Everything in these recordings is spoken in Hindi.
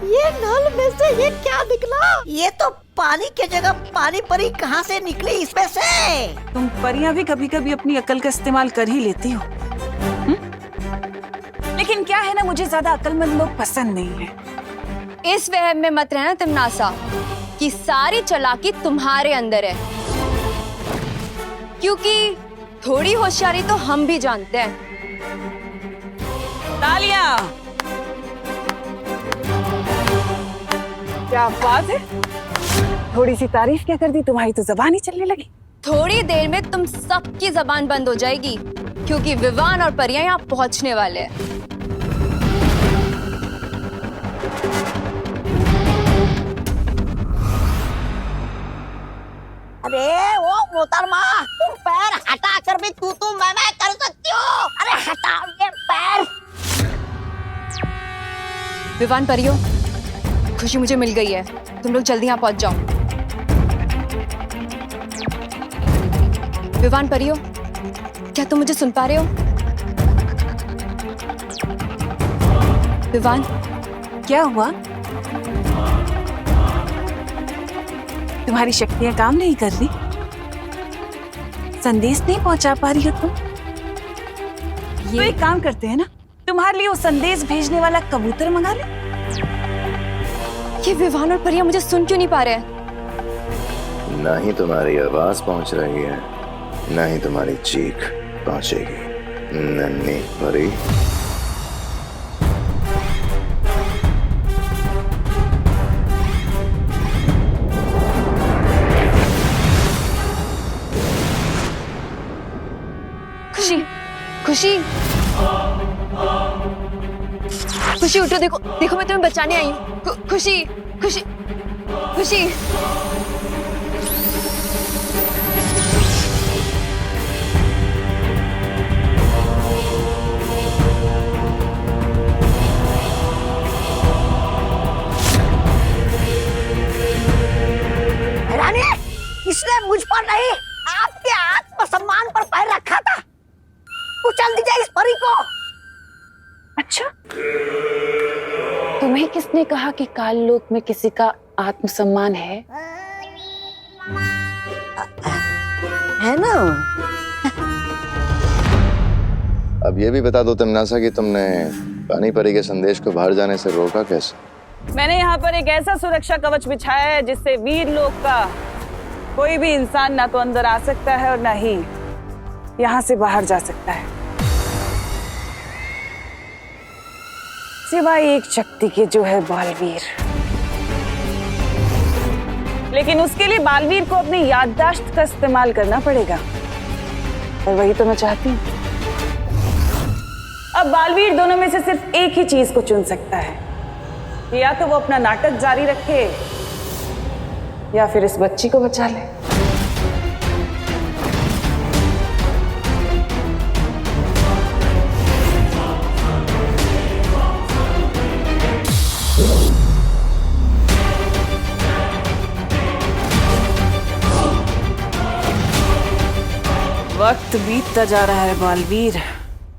ये नल में से ये क्या निकला? ये तो पानी की जगह पानी परी कहाँ से निकली इसमें से? तुम परियां भी कभी कभी अपनी अकल का इस्तेमाल कर ही लेती हो। लेकिन क्या है ना, मुझे ज्यादा अक्लमंद लोग पसंद नहीं है। इस वहम में मत रहना तिमनासा कि सारी चालाकी तुम्हारे अंदर है, क्योंकि थोड़ी होशियारी तो हम भी जानते हैं। तालियां! क्या बात है, थोड़ी सी तारीफ क्या कर दी, तुम्हारी तो जबान ही चलने लगी। थोड़ी देर में तुम सबकी जबान बंद हो जाएगी, क्योंकि विवान और परियां यहाँ पहुंचने वाले हैं। अरे वो मोहतरमा, तुम पैर हटा कर भी तू मैं कर सकती हो। अरे हटाओ ये पैर। विवान परियो, खुशी मुझे मिल गई है, तुम लोग जल्दी यहाँ पहुंच जाओ। विवान परियो, क्या तुम मुझे सुन पा रहे हो? विवान, क्या हुआ? तुम्हारी शक्तियां काम नहीं कर रही? संदेश नहीं पहुंचा पा रही हो तुम? तो एक काम करते हैं ना, तुम्हारे लिए वो संदेश भेजने वाला कबूतर मंगा ले। ये विवान और परियां मुझे सुन क्यों नहीं पा रहे? ना ही तुम्हारी आवाज पहुंच रही है, ना ही तुम्हारी चीख पहुंचेगी। नन्ही परी, खुशी, खुशी, खुशी उठो, देखो देखो मैं तुम्हें बचाने आई हूँ। खुशी, खुशी, खुशी। रानी, इसने मुझ पर नहीं, आपके आत्मसम्मान पर पैर रखा था। कुचल दीजिए इस परी को। अच्छा, तुम्हें किसने कहा कि काल लोक में किसी का आत्मसम्मान है? है ना? अब ये भी बता दो तिमनासा कि तुमने पानी परी के संदेश को बाहर जाने से रोका कैसे? मैंने यहाँ पर एक ऐसा सुरक्षा कवच बिछाया है जिससे वीर लोक का कोई भी इंसान ना तो अंदर आ सकता है और ना ही यहाँ से बाहर जा सकता है, सिवाय एक शक्ति के जो है बालवीर। लेकिन उसके लिए बालवीर को अपनी याददाश्त का इस्तेमाल करना पड़ेगा, और वही तो मैं चाहती हूँ। अब बालवीर दोनों में से सिर्फ एक ही चीज को चुन सकता है, या तो वो अपना नाटक जारी रखे या फिर इस बच्ची को बचा ले। वक्त बीतता जा रहा है बालवीर।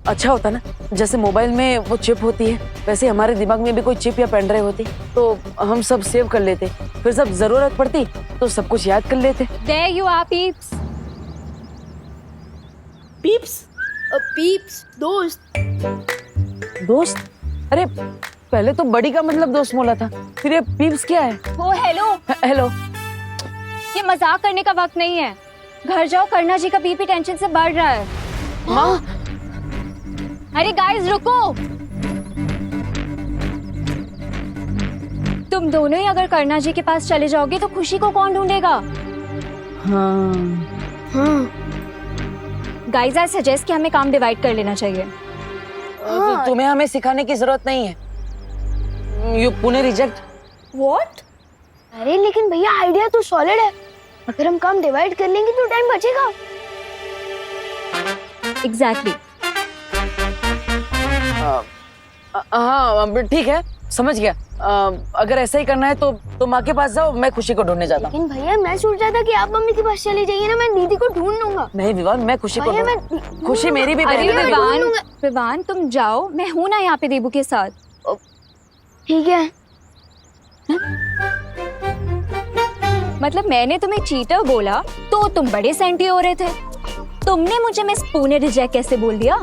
अच्छा होता ना, जैसे मोबाइल में वो चिप होती है, वैसे हमारे दिमाग में भी कोई चिप या पेन ड्राइव होती तो हम सब सेव कर लेते, फिर जब जरूरत पड़ती तो सब कुछ याद कर लेते। There you are, peeps. Peeps? Peeps, दोस्त। दोस्त? अरे पहले तो बड़ी का मतलब दोस्त बोला था, फिर ये पीप्स क्या है? ओ हेलो, हेलो। ये मजाक करने का वक्त नहीं है। घर जाओ, करना जी का बीपी टेंशन से बढ़ रहा है। माँ, अरे गाइस रुको, तुम दोनों ही अगर करना जी के पास चले जाओगे तो खुशी को कौन ढूंढेगा? हाँ। गाइस आई सजेस्ट कि हमें काम डिवाइड कर लेना चाहिए। तो तुम्हें हमें सिखाने की जरूरत नहीं है। You Pune reject. व्हाट? अरे लेकिन भैया आइडिया तो सॉलिड है, अगर हम काम डिवाइड कर लेंगे तो टाइम बचेगा। एग्जैक्टली। हाँ ठीक है, समझ गया। अगर ऐसा ही करना है तो माँ के पास जाओ, मैं खुशी को ढूंढने जाता हूँ। लेकिन भैया मैं सोच रहा था कि आप मम्मी के पास चले जाइए ना, मैं दीदी को ढूंढ लूंगा। नहीं विवान, मैं खुशी को भैया, खुशी मेरी भी बहन अरे है। विवान, विवान तुम जाओ, मैं हूं ना यहाँ पे देबू के साथ। ठीक है। मतलब मैंने तुम्हें चीटर बोला तो तुम बड़े सेंटी हो रहे थे। तुमने मुझे मिस पुणे रिजेक्ट कैसे बोल दिया?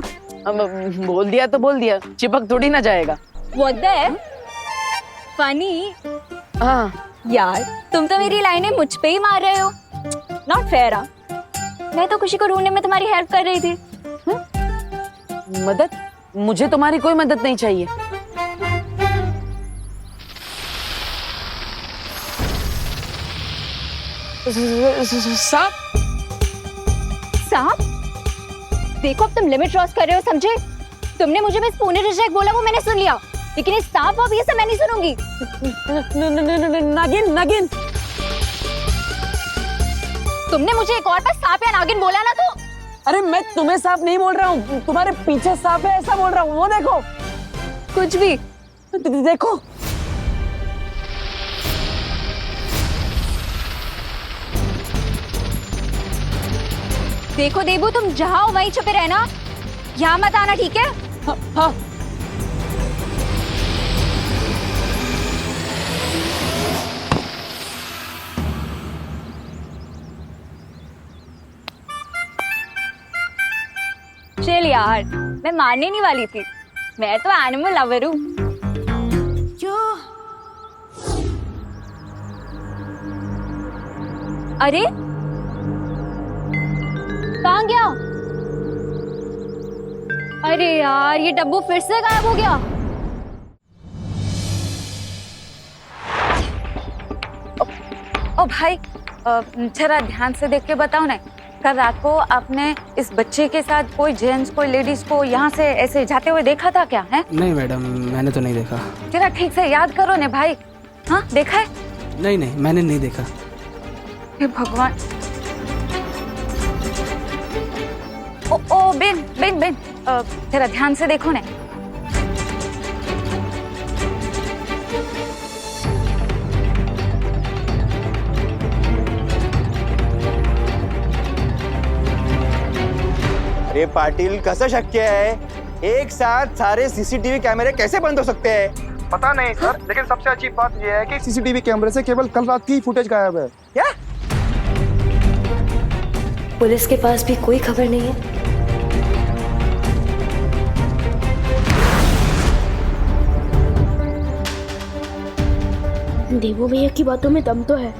बोल दिया तो बोल दिया, चिपक थोड़ी ना जाएगा। What the funny? हाँ यार तुम तो मेरी लाइनें मुझ पे ही मार रहे हो। Not fair. मैं तो खुशी को ढूंढने में तुम्हारी हेल्प कर रही थी। मदद? मुझे तुम्हारी कोई मदद नहीं चाहिए। साहब, सांप? देखो अब तुम लिमिट क्रॉस कर रहे हो, समझे? तुमने मुझे मिस पुणे रिजेक्ट बोला, वो मैंने सुन लिया, लेकिन इस सांप वाप ये सब मैं नहीं सुनूंगी। नागिन नागिन। तुमने मुझे एक और बार सांप या नागिन बोला ना तो। अरे मैं तुम्हें सांप नहीं बोल रहा हूँ, तुम्हारे पीछे सांप है ऐसा बोल रहा हूँ। वो देखो, कुछ भी। देखो। देखो देबू, तुम जहाँ हो वहीं छुपे रहना, यहाँ मत आना, ठीक है? हाँ, हाँ। चल यार, मैं मानने नहीं वाली थी, मैं तो एनिमल लवर हूँ। अरे कहाँ गया? अरे यार ये डब्बू फिर से गायब हो गया। ओ भाई, जरा ध्यान से देख के बताओ ना, कल रात को आपने इस बच्चे के साथ कोई जेंट्स कोई लेडीज को यहाँ से ऐसे जाते हुए देखा था क्या है? नहीं मैडम, मैंने तो नहीं देखा। जरा ठीक से याद करो ने भाई। हाँ देखा है? नहीं मैंने नहीं देखा। हे भगवान। ओ बेन बेन बेन, जरा ध्यान से देखो ना। अरे पाटिल, कसं शक्य है? एक साथ सारे सीसीटीवी कैमरे कैसे बंद हो सकते हैं? पता नहीं सर, लेकिन सबसे अच्छी बात यह है कि सीसीटीवी कैमरे से केवल कल रात की फुटेज गायब है। क्या? पुलिस के पास भी कोई खबर नहीं है। देवो भैया की बातों में दम तो है।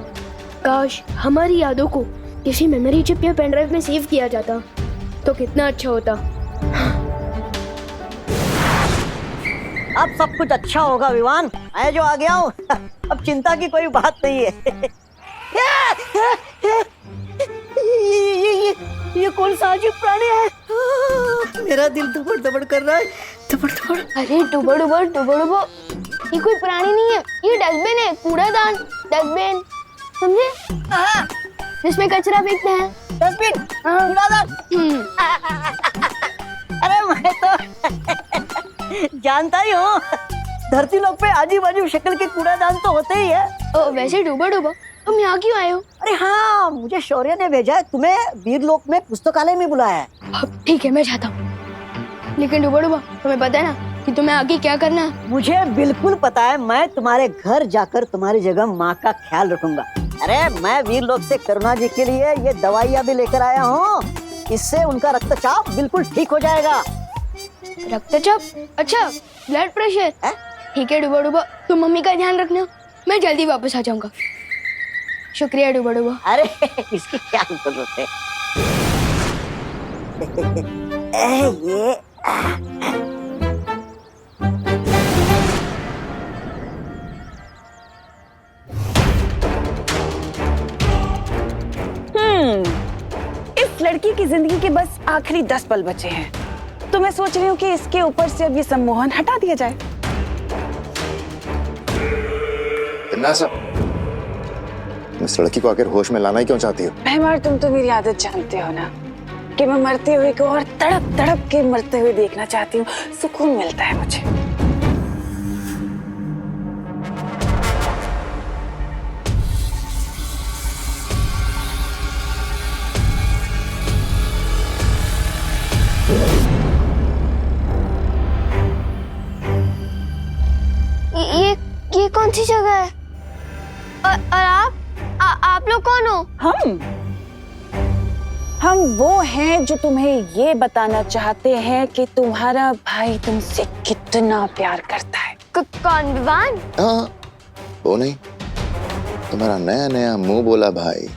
काश हमारी यादों को किसी मेमोरी चिप या पेन ड्राइव में सेव किया जाता तो कितना अच्छा होता। अब सब कुछ अच्छा होगा विवान, मैं जो आ गया हूँ। अब चिंता की कोई बात नहीं है। ये कौन सा अजीब प्राणी है? मेरा दिल धड़बड़ धड़बड़ कर रहा है, धड़बड़ धड़बड़। अरे डुबो डुबो डुबो डुबो, ये कोई प्राणी नहीं है, ये डस्टबिन है, कूड़ादान डस्टबिन, समझे? जिसमें कचरा फेंकते हैं। डस्टबिन, कूड़ादान। अरे मैं तो जानता ही हूँ, धरती लोक पे अजीब अजीब शक्ल के कूड़ादान तो होते ही है। वैसे डुबो डुबो, तुम यहाँ क्यों आए हो? अरे हाँ, मुझे शौर्य ने भेजा है, तुम्हें वीरलोक में पुस्तकालय में बुलाया है। ठीक है मैं जाता हूँ, लेकिन डुबो डुबो तुम्हें पता है ना कि तुम्हें आगे क्या करना है? मुझे बिल्कुल पता है, मैं तुम्हारे घर जाकर तुम्हारी जगह माँ का ख्याल रखूंगा। अरे मैं वीरलोक से करुणा जी के लिए ये दवाइयाँ भी लेकर आया हूँ, इससे उनका रक्तचाप बिल्कुल ठीक हो जाएगा। रक्तचाप? अच्छा, ब्लड प्रेशर। ठीक है डुबो डुबो, तुम मम्मी का ध्यान रखना, मैं जल्दी वापस आ जाऊंगा। शुक्रिया डुबो डुबो। अरे इसकी क्या जरूरत है? ये इस लड़की की जिंदगी के बस आखिरी 10 पल बचे हैं, तो मैं सोच रही हूँ कि इसके ऊपर से अब ये सम्मोहन हटा दिया जाए। इस लड़की को आखिर होश में लाना ही क्यों चाहती हो? मेहमान, तुम तो मेरी आदत जानते हो ना कि मैं मरते हुए को और तड़प तड़प के मरते हुए देखना चाहती हूँ, सुकून मिलता है मुझे। ये कौन सी जगह है? और आप लोग कौन हो? हम वो हैं जो तुम्हें ये बताना चाहते हैं कि तुम्हारा भाई तुमसे कितना प्यार करता है। कौन, विवान? हाँ, वो नहीं, तुम्हारा नया नया मुंह बोला भाई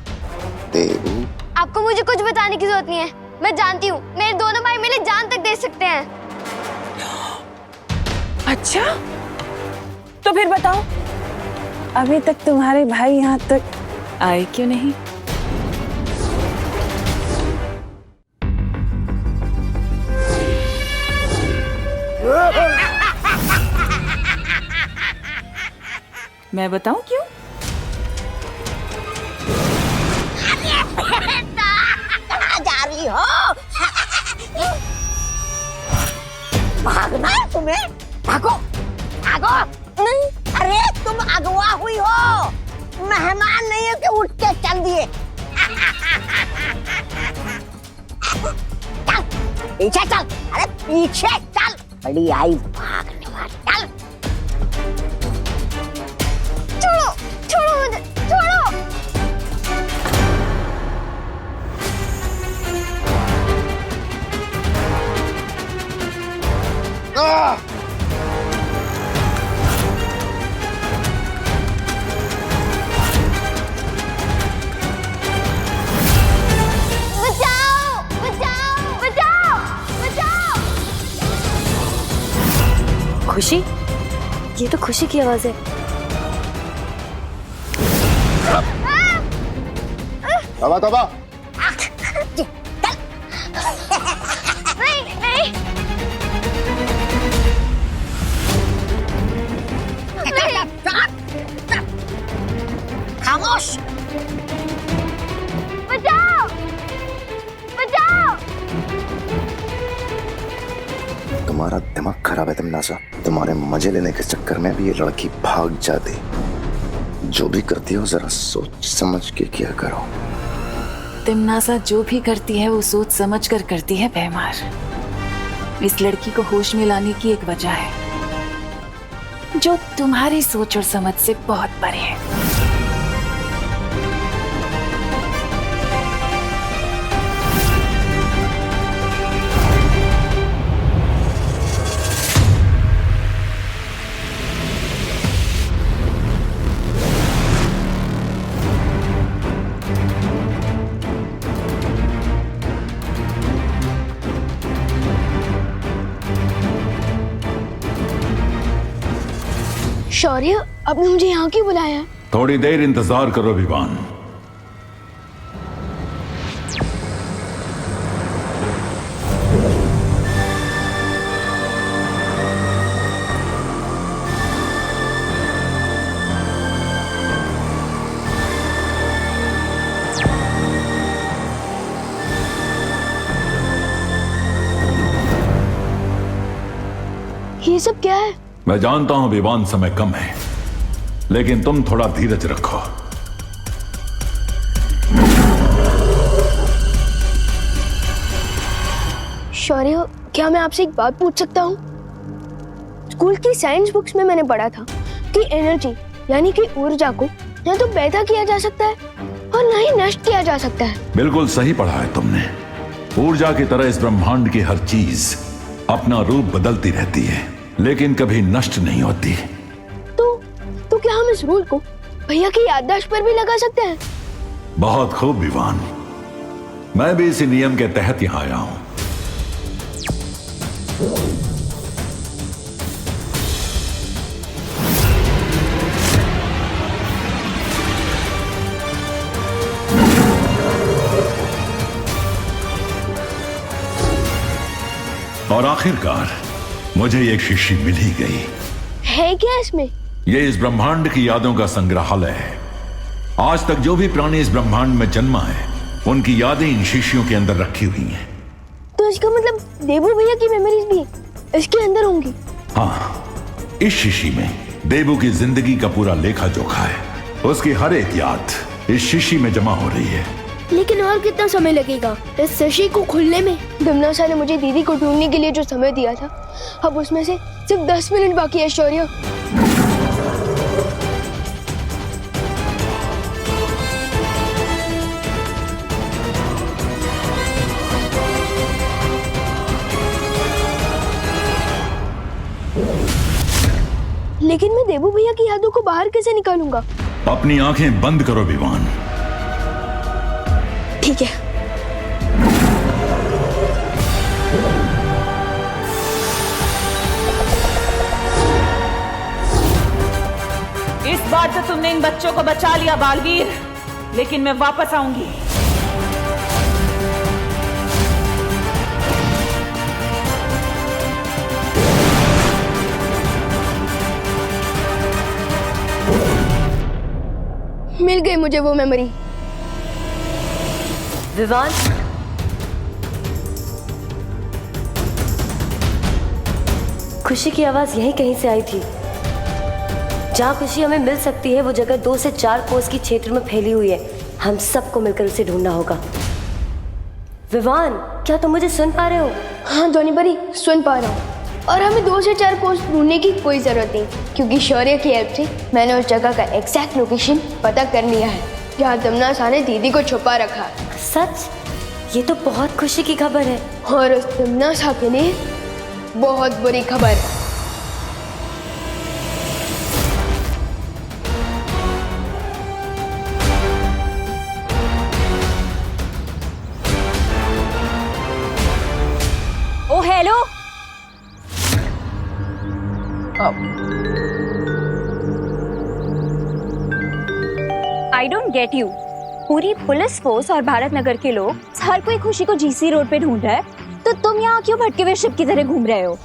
देबू। आपको मुझे कुछ बताने की जरूरत नहीं है, मैं जानती हूँ मेरे दोनों भाई मेरे जान तक दे सकते हैं। अच्छा, तो फिर बताओ, अभी तक तुम्हारे भाई यहाँ तक आए क्यों नहीं? मैं बताऊं क्यों? कहाँ जा रही हो? भागना है तुम्हें? भागो, भागो। नहीं, अरे तुम अगवा हुई हो, मेहमान नहीं हो कि उठ के चल दिए। चल पीछे चल, अरे पीछे चल, बड़ी आई भागने वाली। चल छोड़ो, छोड़ो मुझे, छोड़ो। बचाओ, बचाओ, बचाओ, बचाओ। खुशी, ये तो खुशी की आवाज है। तौबा तौबा। नहीं, नहीं। खामोश। बचाओ, बचाओ। तुम्हारा दिमाग खराब है तिमनासा। तुम्हारे मजे लेने के चक्कर में भी ये लड़की भाग जाती। जो भी करती हो जरा सोच समझ के किया करो। तिमनासा जो भी करती है वो सोच समझ कर करती है भैमार। इस लड़की को होश में लाने की एक वजह है जो तुम्हारी सोच और समझ से बहुत परे है। शौर्य, आपने मुझे यहाँ क्यों बुलाया? थोड़ी देर इंतजार करो विवान। ये सब क्या है? मैं जानता हूं विवान समय कम है, लेकिन तुम थोड़ा धीरज रखो। शौर्य, क्या मैं आपसे एक बात पूछ सकता हूँ? स्कूल की साइंस बुक्स में मैंने पढ़ा था कि एनर्जी यानी कि ऊर्जा को न तो पैदा किया जा सकता है और न ही नष्ट किया जा सकता है। बिल्कुल सही पढ़ा है तुमने। ऊर्जा की तरह इस ब्रह्मांड की हर चीज अपना रूप बदलती रहती है, लेकिन कभी नष्ट नहीं होती। तो क्या हम इस रूल को भैया की याददाश्त पर भी लगा सकते हैं? बहुत खूब विवान, मैं भी इसी नियम के तहत यहाँ आया हूं। और आखिरकार मुझे एक शीशी मिल ही गई। है क्या इसमें? ये इस ब्रह्मांड की यादों का संग्रहालय है। आज तक जो भी प्राणी इस ब्रह्मांड में जन्मा है, उनकी यादें इन शीशियों के अंदर रखी हुई हैं। तो इसका मतलब देबू भैया की मेमोरीज भी इसके अंदर होंगी? हाँ, इस शीशी में देबू की जिंदगी का पूरा लेखा जोखा है। उसकी हर एक याद इस शीशी में जमा हो रही है। लेकिन और कितना समय लगेगा इस शशि को खुलने में? दमनासा ने मुझे दीदी को ढूंढने के लिए जो समय दिया था, अब उसमें से सिर्फ 10 मिनट बाकी है शौर्य। लेकिन मैं देबू भैया की यादों को बाहर कैसे निकालूंगा? अपनी आंखें बंद करो विवान। ठीक है। इस बार तो तुमने इन बच्चों को बचा लिया बालवीर, लेकिन मैं वापस आऊंगी। मिल गई मुझे वो मेमोरी। विवान, खुशी की आवाज यहीं कहीं से आई थी। जहाँ खुशी हमें मिल सकती है वो जगह 2 से 4 कोस की क्षेत्र में फैली हुई है। हम सबको मिलकर उसे ढूंढना होगा। विवान, क्या तुम मुझे सुन पा रहे हो? हाँ ध्वनि परी, सुन पा रहा हूँ। और हमें 2 से 4 कोस ढूंढने की कोई जरूरत नहीं, क्योंकि शौर्य की हेल्प से मैंने उस जगह का एग्जैक्ट लोकेशन पता कर लिया है जहाँ दमनासा ने दीदी को छुपा रखा है। सच? ये तो बहुत खुशी की खबर है। और उस दमनासा के लिए बहुत बुरी खबर। Oh hello, I don't get you. पूरी पुलिस फोर्स और भारत नगर के लोग, हर कोई खुशी को जीसी रोड पे ढूंढ रहा है, तो तुम यहाँ क्यों भटके हुए शिप की तरह घूम रहे हो?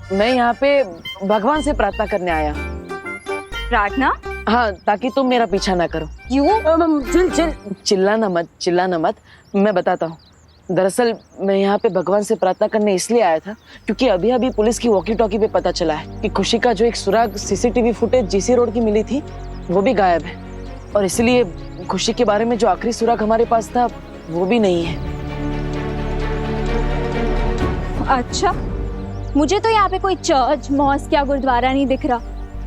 मैं यहाँ पे भगवान से प्रार्थना करने आया। प्रार्थना? हाँ, ताकि तुम मेरा पीछा ना करो। क्यों? चिल्लाना मत। मैं बताता हूँ। दरअसल मैं यहाँ पे भगवान से प्रार्थना करने इसलिए आया था क्योंकि अभी अभी पुलिस की वॉकी टॉकी पे पता चला है कि खुशी का जो एक सुराग सीसीटीवी फुटेज जीसी रोड की मिली थी वो भी गायब है, और इसलिए खुशी के बारे में जो आखिरी सुराग हमारे पास था वो भी नहीं है। अच्छा, मुझे तो यहाँ पे कोई चर्च, मॉस्क या गुरुद्वारा नहीं दिख रहा,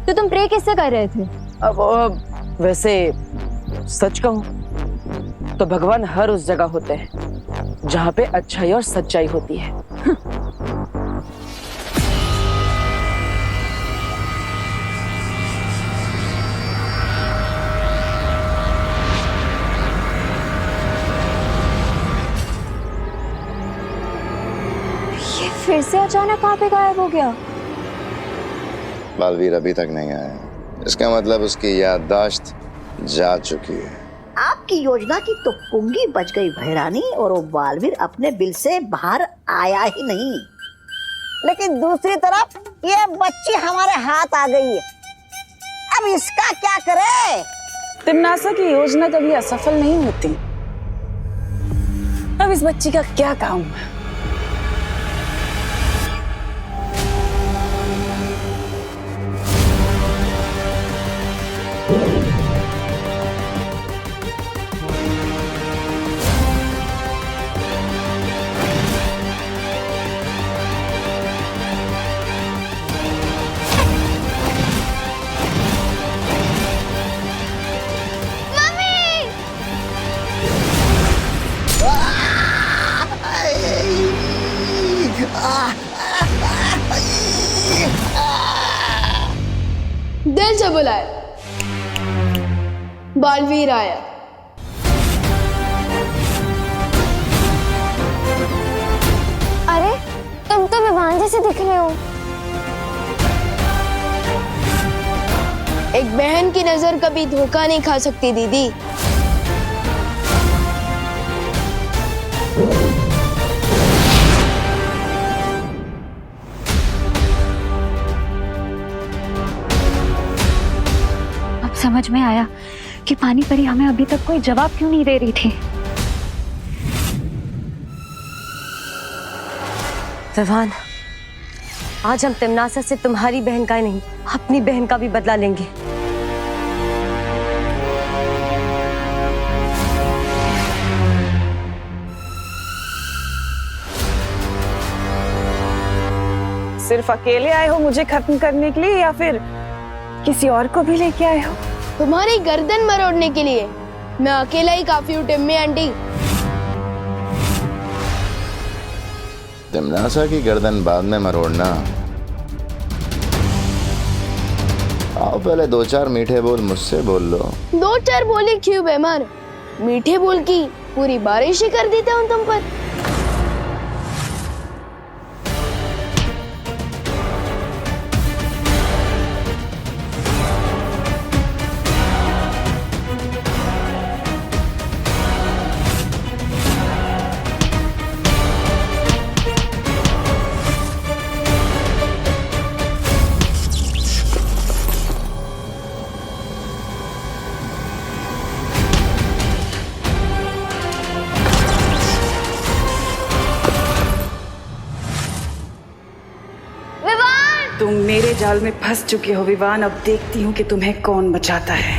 तो तुम प्रे किससे कर रहे थे? अब वैसे सच कहूँ तो भगवान हर उस जगह होते हैं जहाँ पे अच्छाई और सच्चाई होती है। ये फिर से अचानक कहाँ पे गायब हो गया? बालवीर अभी तक नहीं आया, इसका मतलब उसकी याददाश्त जा चुकी है। आपकी योजना की तो पुंगी बच गई भैरानी, और वो बालवीर अपने बिल से बाहर आया ही नहीं। लेकिन दूसरी तरफ ये बच्ची हमारे हाथ आ गई है, अब इसका क्या करे? तिमनासा की योजना कभी असफल नहीं होती। अब इस बच्ची का क्या काम है? दिल से बुलाए, बालवीर आया। अरे तुम तो विवान जैसे दिख रहे हो। एक बहन की नजर कभी धोखा नहीं खा सकती दीदी। समझ में आया कि पानी परी हमें अभी तक कोई जवाब क्यों नहीं दे रही थी। विवान, आज हम तिमनासा से तुम्हारी बहन का ही नहीं, अपनी बहन का भी बदला लेंगे। सिर्फ अकेले आए हो मुझे खत्म करने के लिए या फिर किसी और को भी लेके आए हो? तुम्हारी गर्दन मरोड़ने के लिए मैं अकेला ही काफी हूँ टिम्मी आंटी। तिमनासा की गर्दन बाद में मरोड़ना। आओ पहले 2-4 मीठे बोल मुझसे बोल लो। 2-4 बोली क्यों बेमार, मीठे बोल की पूरी बारिश ही कर देता हूँ तुम पर। तुम मेरे जाल में फंस चुके हो विवान। अब देखती हूँ कि तुम्हें कौन बचाता है।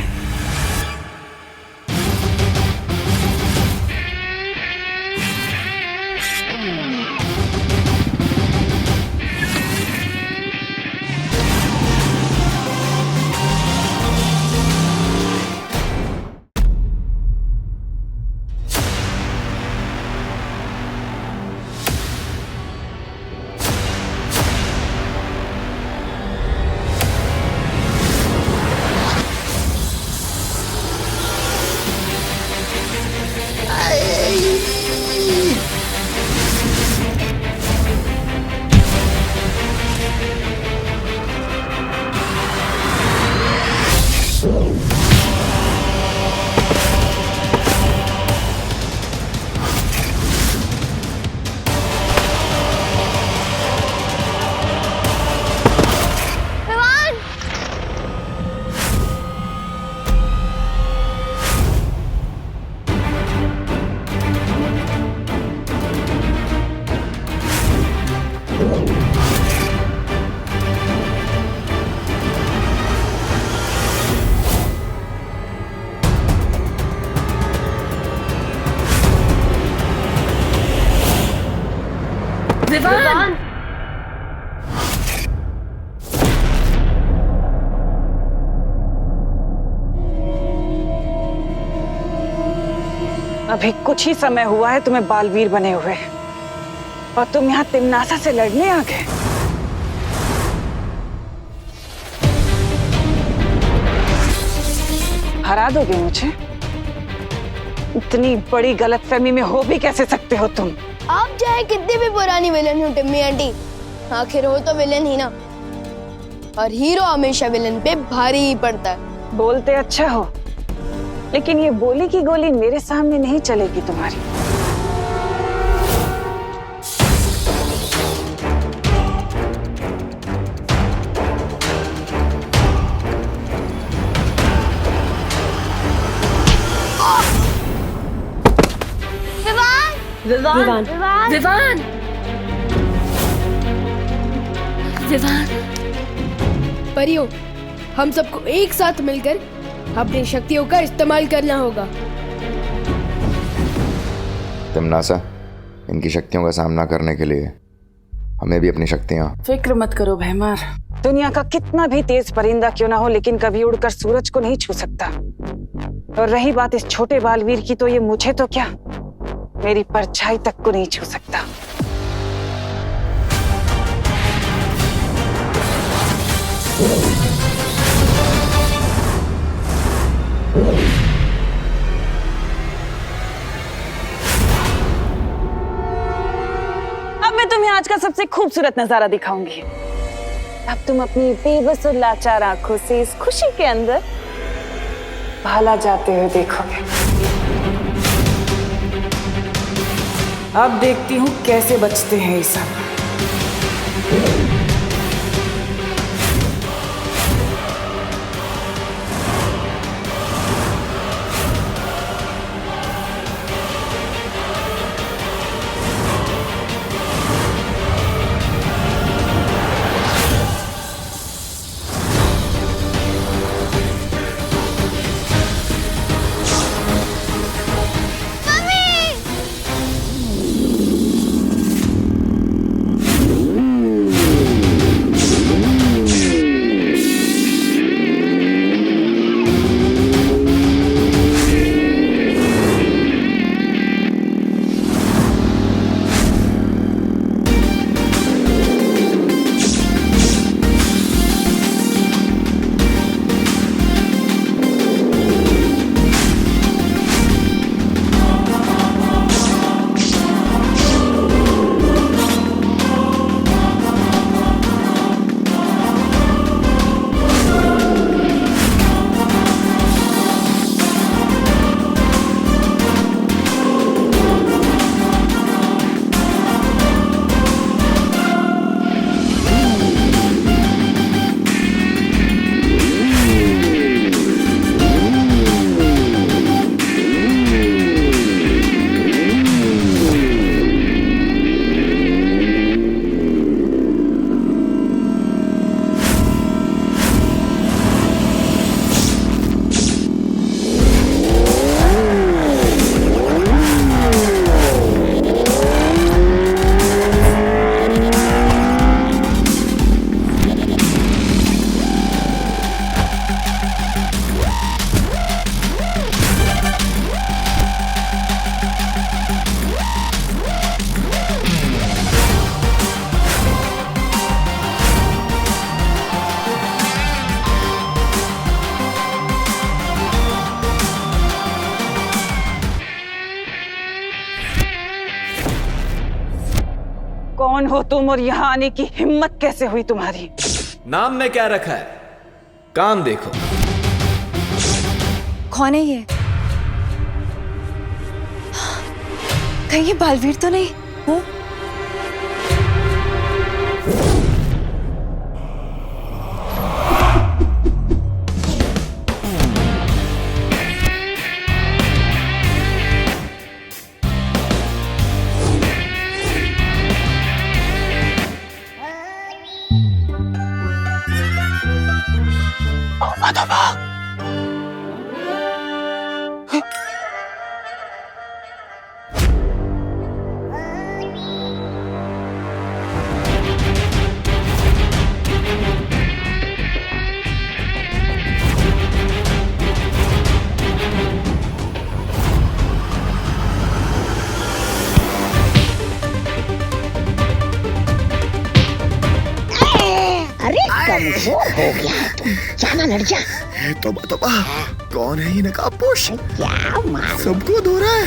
विवान! अभी कुछ ही समय हुआ है तुम्हें बालवीर बने हुए और तुम यहाँ तिमनासा से लड़ने आ गए। हरा दोगे मुझे? इतनी बड़ी गलतफहमी में हो भी कैसे सकते हो तुम? आप चाहे कितनी भी पुरानी विलन हो टिम्मी आंटी, आखिर हो तो विलन ही ना, और हीरो हमेशा विलन पे भारी ही पड़ता है। बोलते अच्छा हो, लेकिन ये बोली की गोली मेरे सामने नहीं चलेगी तुम्हारी। विवान! विवान! विवान! परियों, हम सबको एक साथ मिलकर अपनी शक्तियों का इस्तेमाल करना होगा। तिमनासा, इनकी शक्तियों का सामना करने के लिए हमें भी अपनी शक्तियां। फिक्र मत करो भैमार, दुनिया का कितना भी तेज परिंदा क्यों ना हो, लेकिन कभी उड़कर सूरज को नहीं छू सकता। और रही बात इस छोटे बालवीर की, तो ये मुझे तो क्या, मेरी परछाई तक को नहीं छू सकता। अब मैं तुम्हें आज का सबसे खूबसूरत नजारा दिखाऊंगी। अब तुम अपनी बेबस और लाचार आंखों से इस खुशी के अंदर भाला जाते हुए देखोगे। अब देखती हूँ कैसे बचते हैं ये सब। कौन हो तुम और यहाँ आने की हिम्मत कैसे हुई तुम्हारी? नाम में क्या रखा है, काम देखो। कौन है ये? कहीं ये बालवीर तो नहीं? हाँ? कमजोर हो गया है तुम, जाना लड़ जा। तोबा तोबा, कौन है ये नकाबपोश? क्या मार सबको धो रहा है।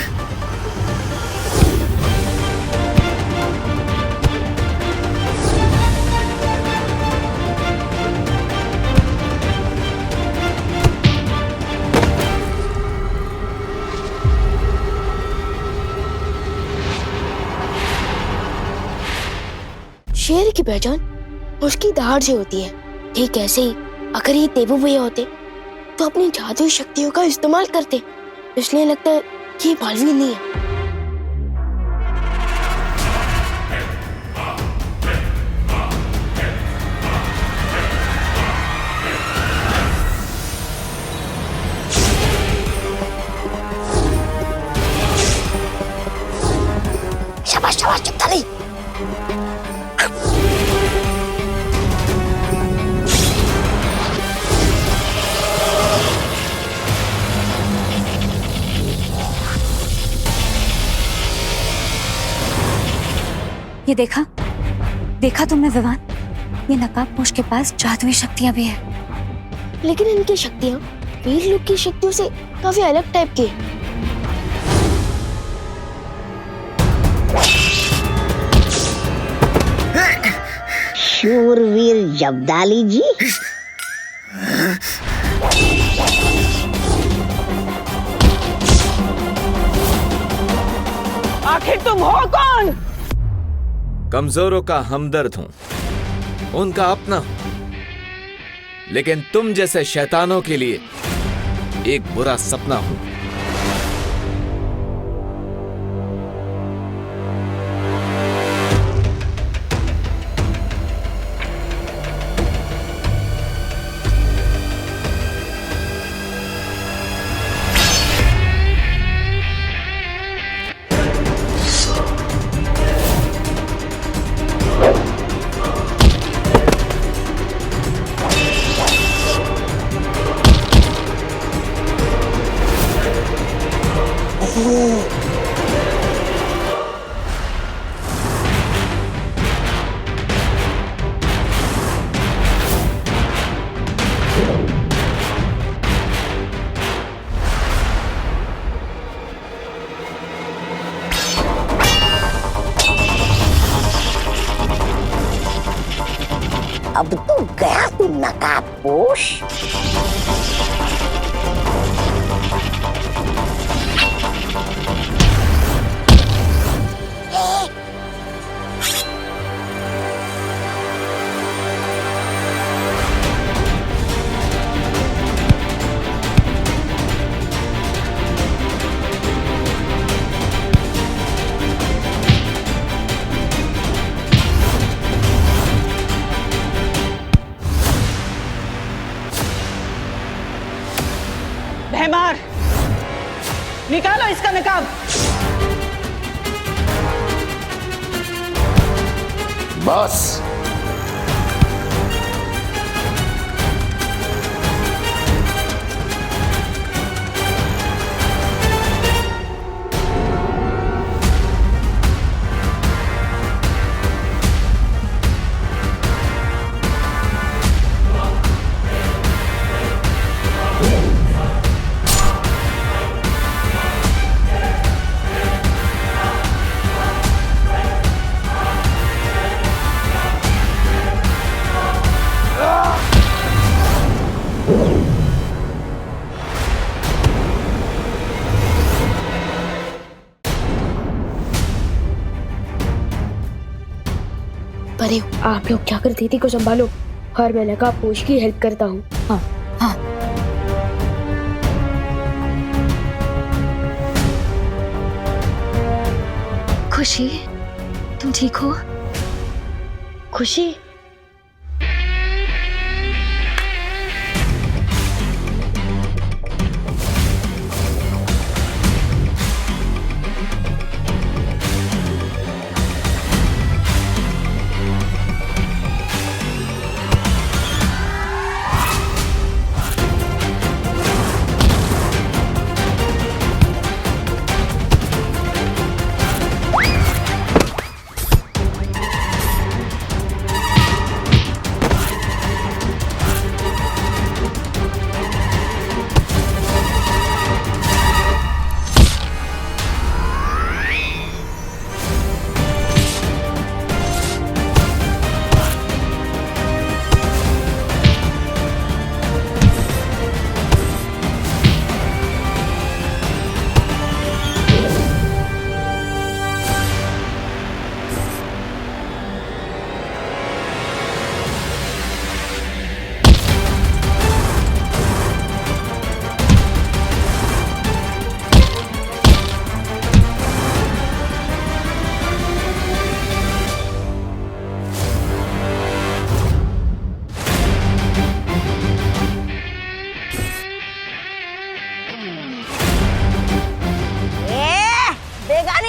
शेर की पहचान उसकी दहाड़ से होती है। ठीक ऐसे ही अगर ये देवू भैया होते तो अपनी जादुई शक्तियों का इस्तेमाल करते, इसलिए लगता है कि ये बालवीर नहीं है। शाबाश शाबाश, चुप नहीं। ये देखा तुमने विवान? ये नकाबपोश के पास जादुई शक्तियां भी है। लेकिन इनकी शक्तियां वीर लोग की शक्तियों से काफी अलग टाइप की है। शूरवीर जब्दाली जी, आखिर तुम हो कौन? कमजोरों का हमदर्द हूं, उनका अपना हूं, लेकिन तुम जैसे शैतानों के लिए एक बुरा सपना हूं। अब तो गया तू नकाबपोश। भैमार, निकालो इसका नकाब। बस अरे आप लोग जाकर दीदी को संभालो और मैं लगा पोष की हेल्प करता हूँ। हाँ हाँ। खुशी, तुम ठीक हो? खुशी,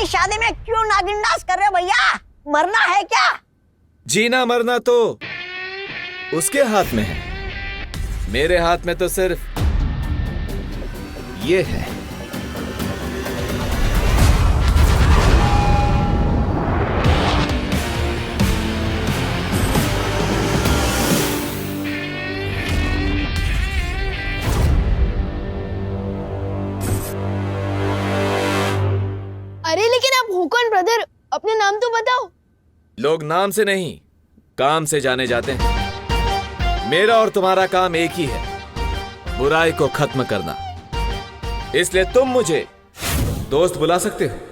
शादी में क्यों नागिन डांस कर रहे हो भैया? मरना है क्या? जीना मरना तो उसके हाथ में है, मेरे हाथ में तो सिर्फ ये है। अरे लेकिन आप हो कौन ब्रदर? अपने नाम तो बताओ। लोग नाम से नहीं काम से जाने जाते हैं। मेरा और तुम्हारा काम एक ही है, बुराई को खत्म करना। इसलिए तुम मुझे दोस्त बुला सकते हो।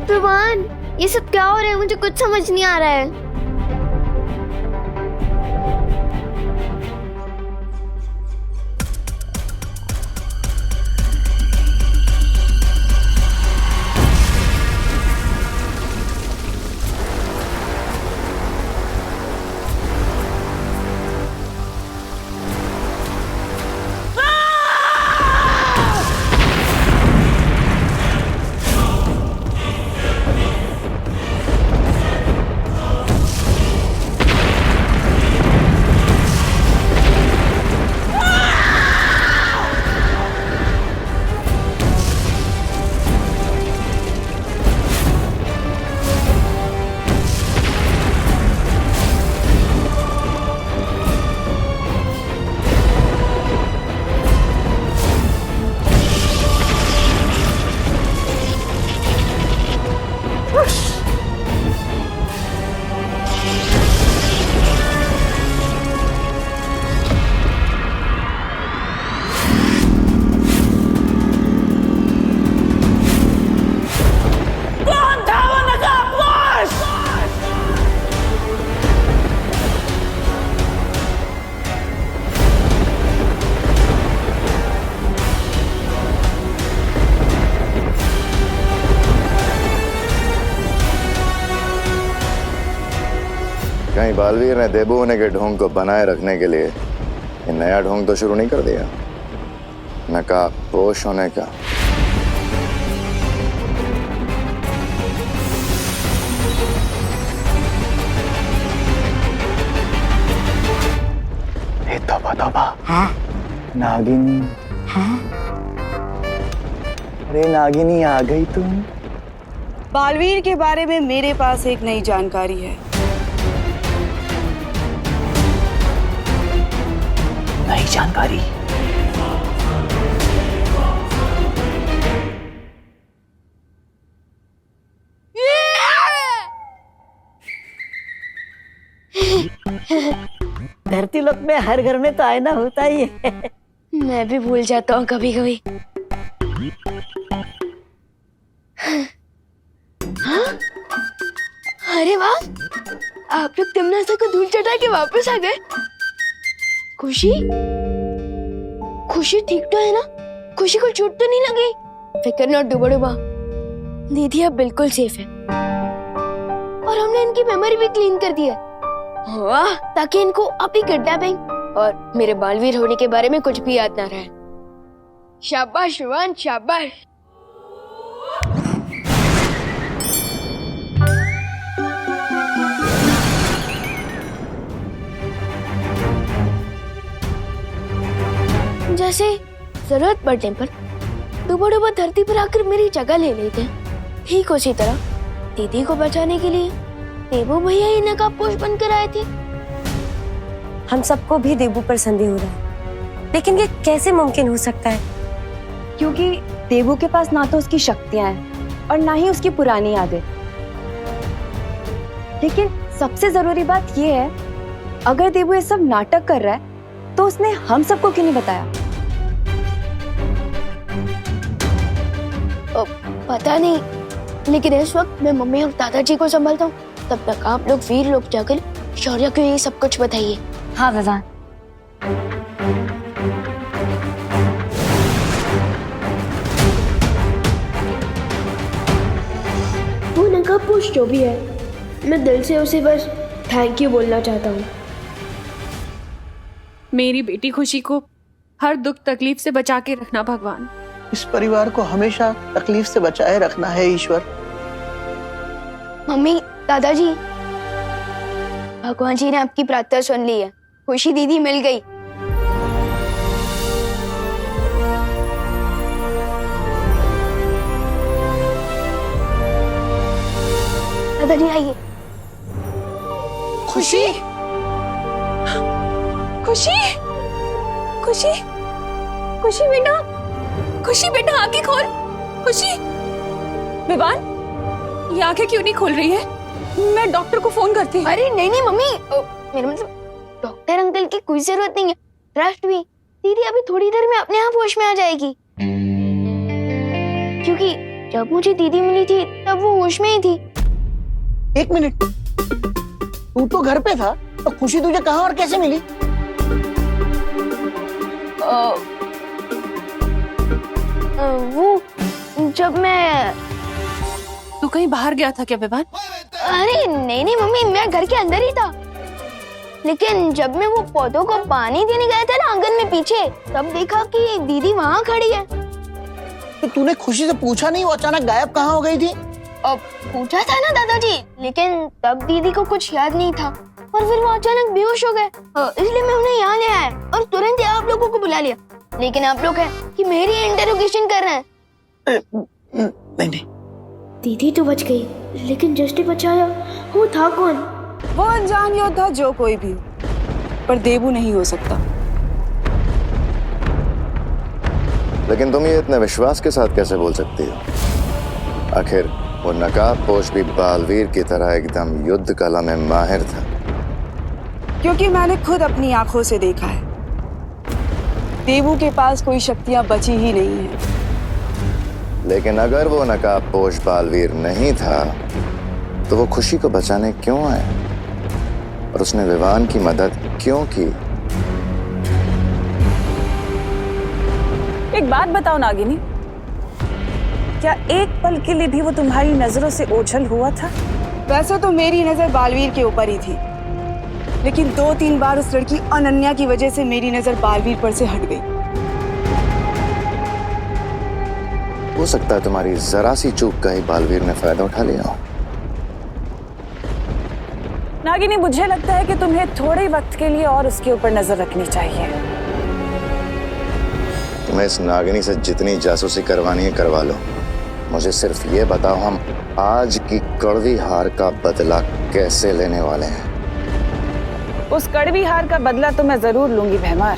भगवान, ये सब क्या हो रहा है? मुझे कुछ समझ नहीं आ रहा है। कहीं बालवीर ने देबू होने के ढोंग को बनाए रखने के लिए ये नया ढोंग तो शुरू नहीं कर दिया? नकाबपोश होने का। तौबा तौबा। हाँ? नागिनी। हाँ? अरे नागिनी आ गई तुम। बालवीर के बारे में मेरे पास एक नई जानकारी है। नई जानकारी। धरती लोक में हर घर में तो आईना होता ही है। मैं भी भूल जाता हूँ कभी कभी। हाँ? अरे वाह, आप लोग तिमनासा को धूल चटा के वापस आ गए। खुशी खुशी ठीक तो है ना? खुशी को चोट तो नहीं लगी? फिक्र नॉट डुबा, दीदी अब बिल्कुल सेफ है और हमने इनकी मेमोरी भी क्लीन कर दी है। वाह, ताकि इनको अभी किडनैपिंग और मेरे बालवीर होने के बारे में कुछ भी याद ना रहे। शाबाश विवान, शाबाश। जैसे जरूरत पड़ने पर डुबा धरती पर आकर मेरी जगह ले लेते हैं, ठीक उसी तरह दीदी को बचाने के लिए देबू भैया ही नकाबपोश बनकर आए थे। हम सबको भी देबू पर संदेह हो रहा है, लेकिन ये कैसे मुमकिन हो सकता है? क्योंकि देबू के पास ना तो उसकी शक्तियां हैं और ना ही उसकी पुरानी यादें। लेकिन सबसे जरूरी बात ये है, अगर देबू ये सब नाटक कर रहा है तो उसने हम सबको क्यों नहीं बताया? पता नहीं, लेकिन इस वक्त मैं मम्मी और दादाजी को संभालता हूँ। तब तक आप लोग वीर लोग जाकर शौर्य को ये सब कुछ बताइए। हाँ विवान। वो नकाबपोश जो भी है, मैं दिल से उसे बस थैंक यू बोलना चाहता हूँ। मेरी बेटी खुशी को हर दुख तकलीफ से बचा के रखना भगवान। इस परिवार को हमेशा तकलीफ से बचाए रखना है ईश्वर। मम्मी, दादाजी, भगवान जी ने आपकी प्रार्थना सुन ली है। खुशी दीदी मिल गई। दादाजी आइए। खुशी, खुशी, खुशी, खुशी बेटा, खुशी बेटा आंखें खोल। खुशी, विवान, ये आंखें क्यों नहीं खोल रही है? मैं डॉक्टर को फोन करती हूँ। अरे नहीं नहीं मम्मी, मेरा मतलब डॉक्टर अंकल की कोई जरूरत नहीं है। ट्रस्ट भी, दीदी अभी थोड़ी देर में अपने आप होश में आ जाएगी। क्योंकि जब मुझे दीदी मिली थी तब वो होश में ही थी। एक मिनट, तू तो घर पे था, तो खुशी तुझे कहाँ और कैसे मिली? वो जब मैं... तू कहीं बाहर गया था क्या विवान? अरे नहीं नहीं मम्मी, मैं घर के अंदर ही था। लेकिन जब मैं वो पौधों को पानी देने गया था ना आंगन में पीछे, तब देखा कि दीदी वहाँ खड़ी है। तो तूने खुशी से पूछा नहीं वो अचानक गायब कहाँ हो गई थी? अब पूछा था ना दादाजी, लेकिन तब दीदी को कुछ याद नहीं था और फिर वो अचानक बेहोश हो गए। इसलिए मैं उन्हें यहाँ ले आया और तुरंत आप लोगों को बुला लिया। लेकिन आप लोग हैं कि मेरी इंटरोगेशन कर रहे हैं। नहीं नहीं, दीदी तो बच गई, लेकिन जिसने बचाया वो था कौन? वो अनजान योद्धा जो कोई भी हो, पर देबू नहीं हो सकता। लेकिन तुम ये इतने विश्वास के साथ कैसे बोल सकती हो? आखिर वो नकाबपोश भी बालवीर की तरह एकदम युद्ध कला में माहिर था। क्योंकि मैंने खुद अपनी आंखों से देखा है, देबू के पास कोई शक्तियां बची ही नहीं है। लेकिन अगर वो नकाबपोश बालवीर नहीं था तो वो खुशी को बचाने क्यों आया और उसने विवान की मदद क्यों की? एक बात बताओ नागिनी, क्या एक पल के लिए भी वो तुम्हारी नजरों से ओझल हुआ था? वैसे तो मेरी नजर बालवीर के ऊपर ही थी, लेकिन 2-3 बार उस लड़की अनन्या की वजह से मेरी नजर बालवीर पर से हट गई। हो सकता है तुम्हारी जरा सी चूक का ही बालवीर ने फायदा उठा लिया हो। नागिनी, मुझे लगता है कि तुम्हें थोड़े वक्त के लिए और उसके ऊपर नजर रखनी चाहिए। तुम्हें इस नागिनी से जितनी जासूसी करवानी है करवा लो। मुझे सिर्फ ये बताओ, हम आज की कड़वी हार का बदला कैसे लेने वाले हैं? उस कड़वी हार का बदला तो मैं जरूर लूंगी भैमार।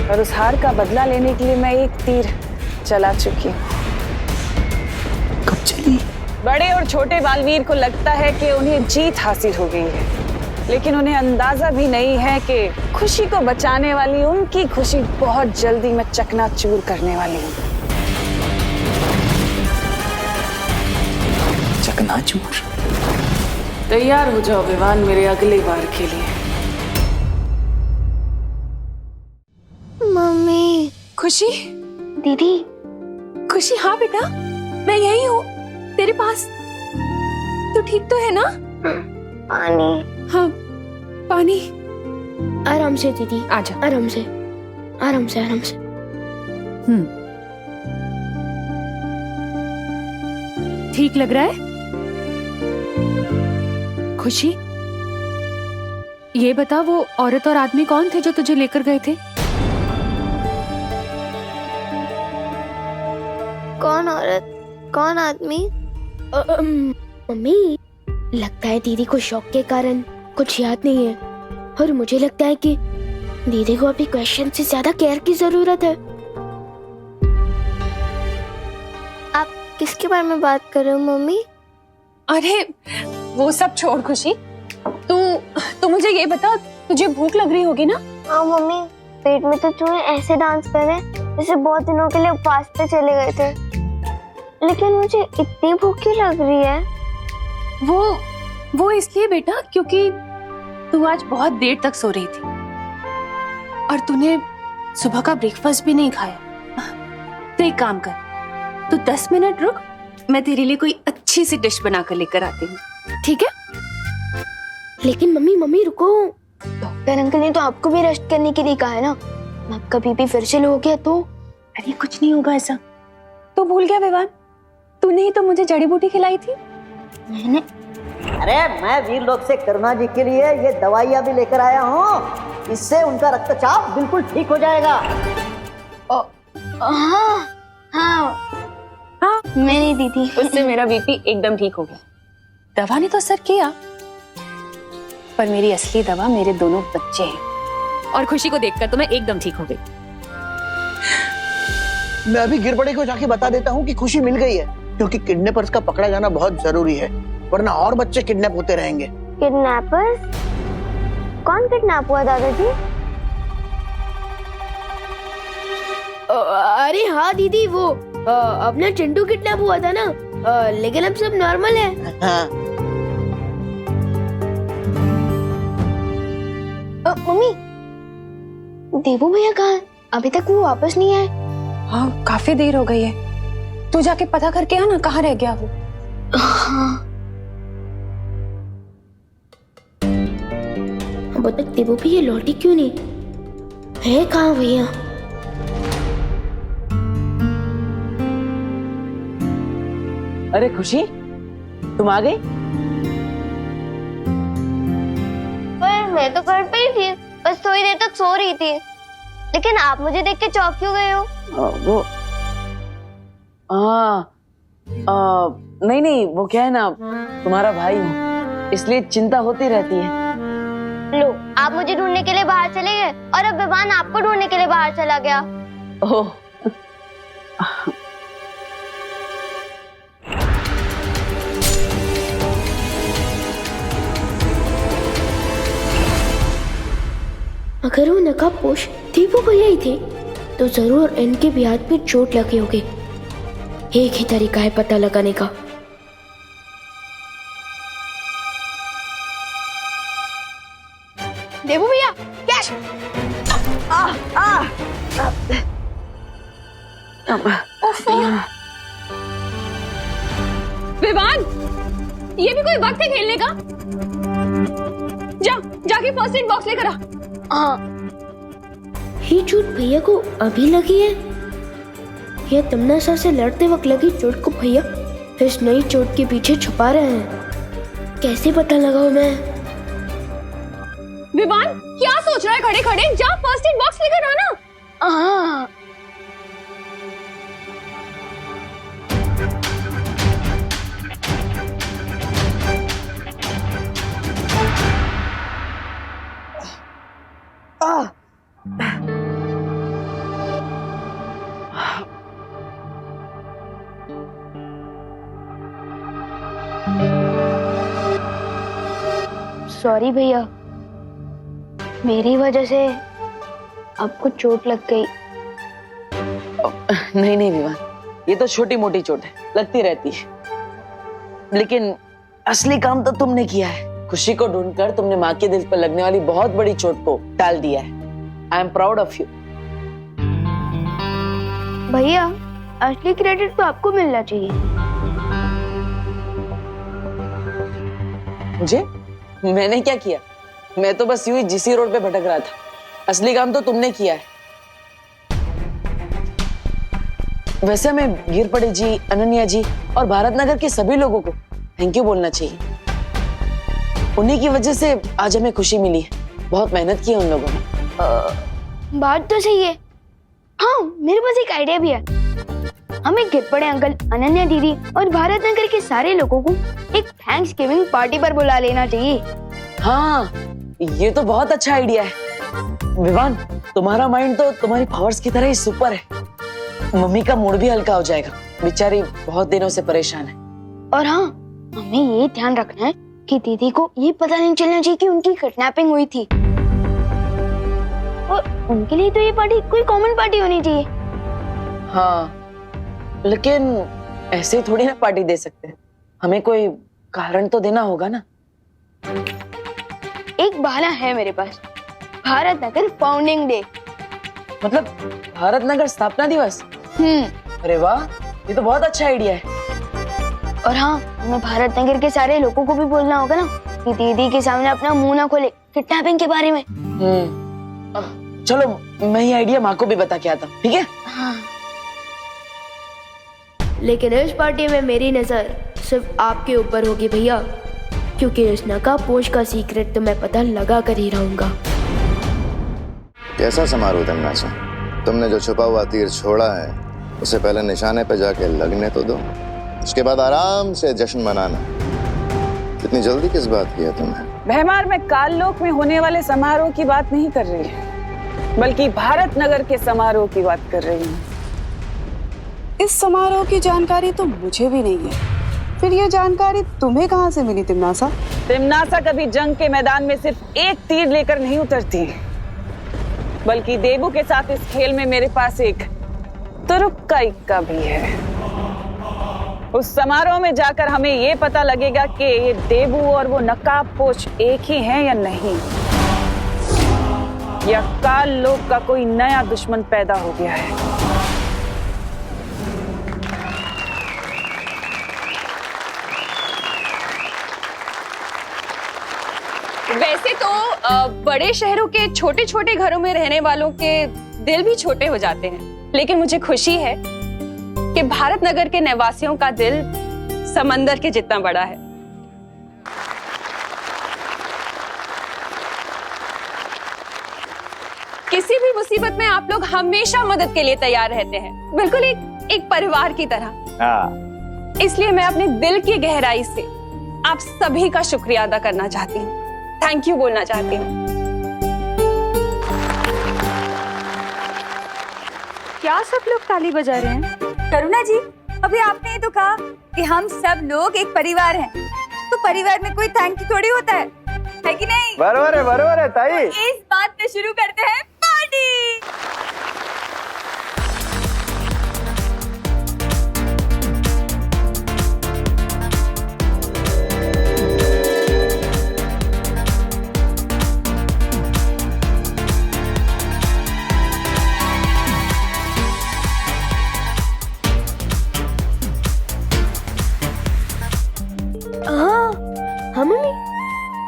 और उस हार का बदला लेने के लिए मैं एक तीर चला चुकी हूँ। कब चली? बड़े और छोटे बालवीर को लगता है कि उन्हें जीत हासिल हो गई है, लेकिन उन्हें अंदाजा भी नहीं है कि खुशी को बचाने वाली उनकी खुशी बहुत जल्दी मैं चकनाचूर करने वाली हूँ। चकनाचूर? तैयार हो जाओ विवान मेरे अगले वार के लिए। मम्मी। खुशी। दीदी। खुशी, हाँ बेटा, मैं यही हूँ तेरे पास। तू ठीक तो है ना? पानी। हाँ, पानी। आराम से दीदी, आजा। आराम से, आराम से, आराम से। ठीक लग रहा है? खुशी, ये बता वो औरत और आदमी कौन थे जो तुझे लेकर गए थे? कौन औरत, कौन आदमी? मम्मी, लगता है दीदी को शौक के कारण कुछ याद नहीं है, और मुझे लगता है कि दीदी को अभी क्वेश्चन से ज्यादा केयर की जरूरत है। आप किसके बारे में बात कर रहे हो मम्मी? अरे वो सब छोड़ खुशी, तू मुझे ये बता, तुझे भूख लग रही होगी ना? हाँ मम्मी, पेट में तो चूहे ऐसे डांस कर रहे जैसे बहुत दिनों के लिए उपवास पे चले गए थे, लेकिन मुझे इतनी भूख क्यों लग रही है? वो इसलिए बेटा क्योंकि तू आज बहुत देर तक सो रही थी और तूने सुबह का ब्रेकफास्ट भी नहीं खाया। तो एक काम कर, तू 10 मिनट रुक, मैं तेरे लिए कोई अच्छी सी डिश बनाकर लेकर आती हूँ, ठीक है? लेकिन मम्मी रुको, डॉक्टर अंकल ने तो आपको भी रेस्ट करने के लिए कहा है ना। आपका बीपी फिर से लो हो गया तो? अरे कुछ नहीं होगा ऐसा। तू भूल गया विवान, तूने ही तो मुझे जड़ी बूटी खिलाई थी। मैंने? अरे मैं वीरलोक से करुणा जी के लिए ये दवाइयाँ भी लेकर आया हूँ, इससे उनका रक्तचाप बिल्कुल ठीक हो जाएगा। हाँ, मैंने दी थी। उससे मेरा बीपी एकदम ठीक हो गया। दवा ने तो असर किया, पर मेरी असली दवा मेरे दोनों बच्चे हैं, और खुशी को देखकर तो मैं एकदम ठीक हो गई। मैं अभी गिरबड़े को जाके बता देता हूँ कि खुशी मिल गई है, क्योंकि किडनैपर्स का पकड़ा जाना बहुत जरूरी है, वरना और बच्चे किडनैप होते रहेंगे। किडनैपर्स? कौन किडनैप हुआ दादाजी? अरे हाँ दीदी, वो अपना चिंटू किडनैप हुआ था ना, लेकिन अब सब नॉर्मल है। हाँ। मम्मी, देवू भैया कहाँ है? अभी तक वो वापस नहीं आए। हाँ, काफी देर हो गई है, तू जाके पता करके आ ना, कहाँ रह गया वो। हाँ। अब तक देवू भैया लौटी क्यों नहीं है? कहाँ भैया? अरे खुशी, तुम आ गई? पर मैं तो घर पे ही थी, बस थोड़ी देर तक सो रही थी, लेकिन आप मुझे देख के चौंक क्यों गए हो? वो नहीं, वो क्या है ना, तुम्हारा भाई हूँ, इसलिए चिंता होती रहती है। लो, आप मुझे ढूंढने के लिए बाहर चले गए, और अब विवान आपको ढूंढने के लिए बाहर चला गया। ओह, अगर वो नकाबपोश दीपू भैया ही थे, तो जरूर इनके भी हाथ पे चोट लगे होगी। एक ही तरीका है पता लगाने का। देवू भैया, कैश! विवान, ये भी कोई वक्त है खेलने का? जाके फर्स्ट एड बॉक्स लेकर आ। ये चोट भैया को अभी लगी है या तमन्ना से लड़ते वक्त लगी चोट को भैया इस नई चोट के पीछे छुपा रहे हैं? कैसे पता लगाऊं मैं? विवान, क्या सोच रहा है खड़े खड़े? जा फर्स्ट एड बॉक्स लेकर आना। सॉरी भैया, मेरी वजह से आपको चोट लग गई। नहीं नहीं विवान, ये तो छोटी मोटी चोट है, लगती रहती है, लेकिन असली काम तो तुमने किया है। खुशी को ढूंढकर तुमने माँ के दिल पर लगने वाली बहुत बड़ी चोट को टाल दिया है। I am proud of you. भैया, असली क्रेडिट तो आपको मिलना चाहिए। मुझे? मैंने क्या किया? मैं तो बस यूं ही जीसी रोड पे भटक रहा था। असली काम तो तुमने किया है। वैसे मैं गिरपड़े जी, अनन्या जी और भारत नगर के सभी लोगों को थैंक यू बोलना चाहिए। उन्हीं की वजह से आज हमें खुशी मिली है। बहुत मेहनत की है उन लोगों ने। बात तो सही है। हाँ, मेरे पास एक आइडिया भी है। हमें गिरपड़े अंकल, अनन्या दीदी और भारत नगर के सारे लोगों को एक थैंक्स गिविंग पार्टी पर बुला लेना चाहिए। हाँ, ये तो बहुत अच्छा आइडिया है। विवान, तुम्हारा माइंड तो तुम्हारी पावर्स की तरह ही सुपर है। मम्मी का मूड भी हल्का हो जाएगा, बेचारी बहुत दिनों से परेशान है। और हाँ, हमें ये ध्यान रखना है कि दीदी को ये पता नहीं चलना चाहिए कि उनकी किडनैपिंग हुई थी। और उनके लिए तो ये पार्टी कोई कॉमन पार्टी होनी चाहिए। हाँ, लेकिन ऐसे थोड़ी ना पार्टी दे सकते। हमें कोई कारण तो देना होगा ना। एक बहाना है मेरे पास। Bharat Nagar founding day. मतलब भारत नगर स्थापना दिवस? अरे वाह, ये तो बहुत अच्छा आइडिया है। और हाँ, हमें भारत नगर के सारे लोगों को भी बोलना होगा ना कि दीदी के सामने अपना मुंह ना खोले किडनैपिंग के बारे में। अब चलो, मैं ये आइडिया माँ को भी बता के आता हूँ, ठीक है? हाँ। लेकिन इस पार्टी में मेरी नजर सिर्फ आपके ऊपर होगी भैया, क्योंकि इस नकाबपोश का सीक्रेट तो मैं पता लगा कर ही रहूंगा। कैसा समारोह तमन्ना? तुमने जो छुपा हुआ तीर छोड़ा है उसे पहले निशाने पे जाके लगने तो दो, उसके बाद आराम से जश्न मनाना। इतनी जल्दी किस बात की है तुम्हें? भैमार में काललोक में होने वाले समारोह की बात नहीं कर रही है, बल्कि भारत नगर के समारोह की बात कर रही हूँ। इस समारोह की जानकारी तो मुझे भी नहीं है, फिर ये जानकारी तुम्हें कहाँ से मिली तिमनासा? तिमनासा कभी जंग के मैदान में सिर्फ एक तीर लेकर नहीं उतरती, बल्कि देबू के साथ इस खेल में मेरे पास एक तुरुप का इक्का भी है। उस समारोह में जाकर हमें ये पता लगेगा कि ये देबू और वो नकाबपोश एक ही हैं या नहीं, या काल लोक का कोई नया दुश्मन पैदा हो गया है। वैसे तो बड़े शहरों के छोटे छोटे घरों में रहने वालों के दिल भी छोटे हो जाते हैं, लेकिन मुझे खुशी है कि भारत नगर के निवासियों का दिल समंदर के जितना बड़ा है। किसी भी मुसीबत में आप लोग हमेशा मदद के लिए तैयार रहते हैं, बिल्कुल एक परिवार की तरह। हाँ। इसलिए मैं अपने दिल की गहराई से आप सभी का शुक्रिया अदा करना चाहती हूँ, थैंक यू बोलना चाहती हूँ। क्या सब लोग ताली बजा रहे हैं? करुणा जी, अभी आपने ये तो कहा कि हम सब लोग एक परिवार हैं, तो परिवार में कोई थैंक यू थोड़ी होता है कि नहीं? बरोबर है ताई। इस बात पे शुरू करते हैं पार्टी।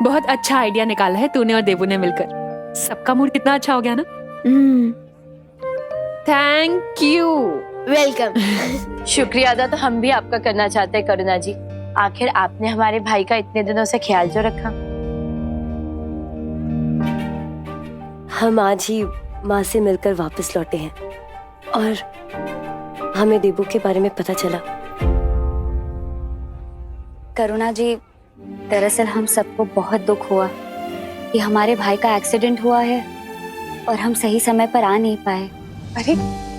बहुत अच्छा आइडिया निकाला है तूने और देबू ने मिलकर। सबका मूड कितना अच्छा हो गया ना। Thank you. वेलकम। शुक्रिया अदा तो हम भी आपका करना चाहते हैं करुणा जी। आखिर आपने हमारे भाई का इतने दिनों से ख्याल जो रखा। हम आज ही माँ से मिलकर वापस लौटे हैं और हमें देबू के बारे में पता चला। करुणा जी, दरअसल हम सबको बहुत दुख हुआ कि हमारे भाई का एक्सीडेंट हुआ है और हम सही समय पर आ नहीं पाए। अरे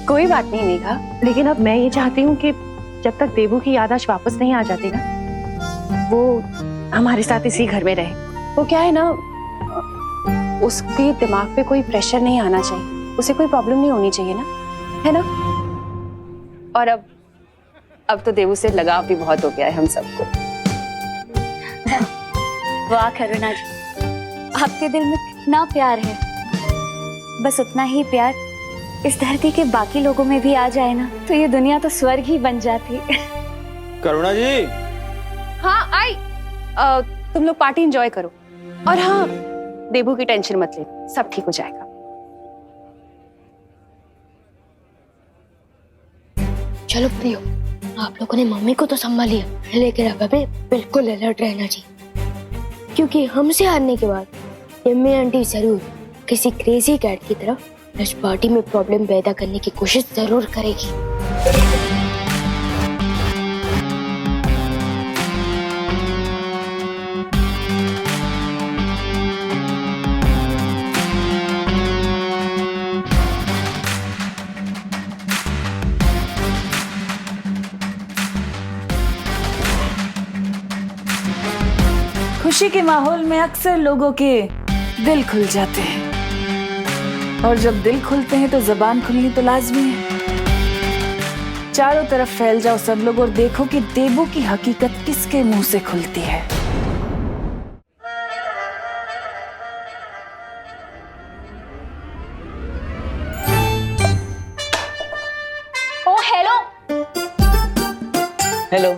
कोई बात नहीं मेघा, लेकिन अब मैं ये चाहती हूँ कि जब तक देबू की याददाश्त वापस नहीं आ जाती ना, वो हमारे साथ इसी घर में रहे। वो क्या है ना, उसके दिमाग पे कोई प्रेशर नहीं आना चाहिए, उसे कोई प्रॉब्लम नहीं होनी चाहिए ना, है ना। और अब तो देवू से लगाव भी बहुत हो गया है हम सबको। वाह करुणा जी, आपके दिल में कितना प्यार है। बस उतना ही प्यार इस धरती के बाकी लोगों में भी आ जाए ना, तो ये दुनिया तो स्वर्ग ही बन जाती। करुणा जी। हाँ आई, तुम लोग पार्टी एंजॉय करो। और हाँ, देवू की टेंशन मत ले, सब ठीक हो जाएगा। चलो प्रियो, आप लोगों ने मम्मी को तो संभालिए, लेकिन अब हमें बिल्कुल अलर्ट रहना चाहिए, क्योंकि हमसे हारने के बाद यम्मी आंटी जरूर किसी क्रेजी कैट की तरह इस पार्टी में प्रॉब्लम पैदा करने की कोशिश जरूर करेगी। खुशी के माहौल में अक्सर लोगों के दिल खुल जाते हैं, और जब दिल खुलते हैं तो जबान खुलनी तो लाजमी है। चारों तरफ फैल जाओ सब लोग और देखो कि देवू की हकीकत किसके मुंह से खुलती है। ओ हेलो। हेलो।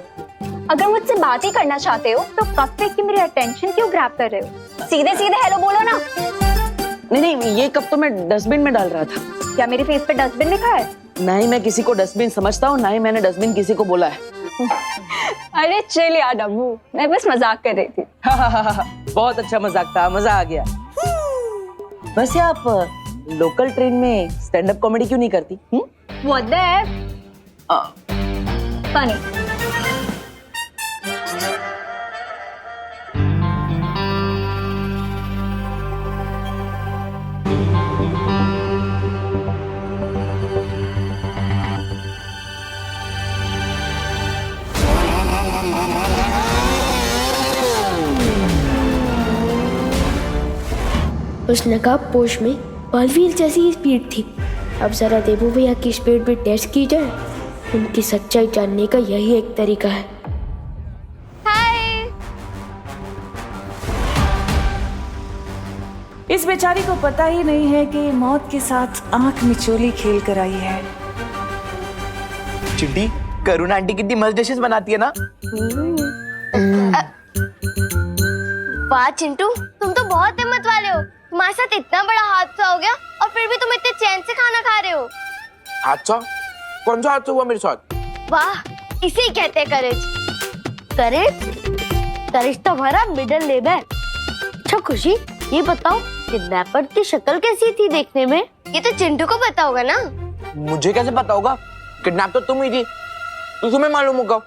अगर मुझसे बात ही करना चाहते हो तो कब तक की मेरी अटेंशन क्यों ग्रैब कर रहे हो? सीधे सीधे हेलो बोलो ना। नहीं, ये कप तो मैं डस्टबिन में डाल रहा था। क्या मेरे फेस पे डस्टबिन लिखा है? ना ही मैं किसी को डस्टबिन समझता हूँ, ना ही मैंने डस्टबिन किसी को बोला है। अरे चिल यार डब्बू, मैं बस मजाक कर रही थी। बहुत अच्छा मजाक था, मजा आ गया। वैसे आप लोकल ट्रेन में स्टैंड अप कॉमेडी क्यों नहीं करती? What the funny. उस नकाब पोश में बालवीर जैसी स्पीड थी। अब जरा देवू भैया की स्पीड भी टेस्ट की जाए, उनकी सच्चाई जानने का यही एक तरीका है। इस बेचारी को पता ही नहीं है कि मौत के साथ आंख मिचोली खेल कर आई है। चिंटी, करुणा आंटी कितनी मस्त डिशेस बनाती है ना। वाह चिंटू, तुम तो बहुत हिम्मत वाले हो। तुम्हारे साथ इतना बड़ा हादसा हो गया और फिर भी तुम इतने चैन से खाना खा रहे हो। हादसा? कौन सा हादसा हुआ मेरे साथ? वाह, इसे ही कहते हैं करेज। करेज तो हमारा मिडिल नेम है। अच्छा खुशी, ये बताओ किडनैपर की शक्ल कैसी थी देखने में? ये तो चिंटू को पता होगा ना। मुझे कैसे पता होगा? किडनैप तो तुम ही थी, तो तुम्हें मालूम होगा।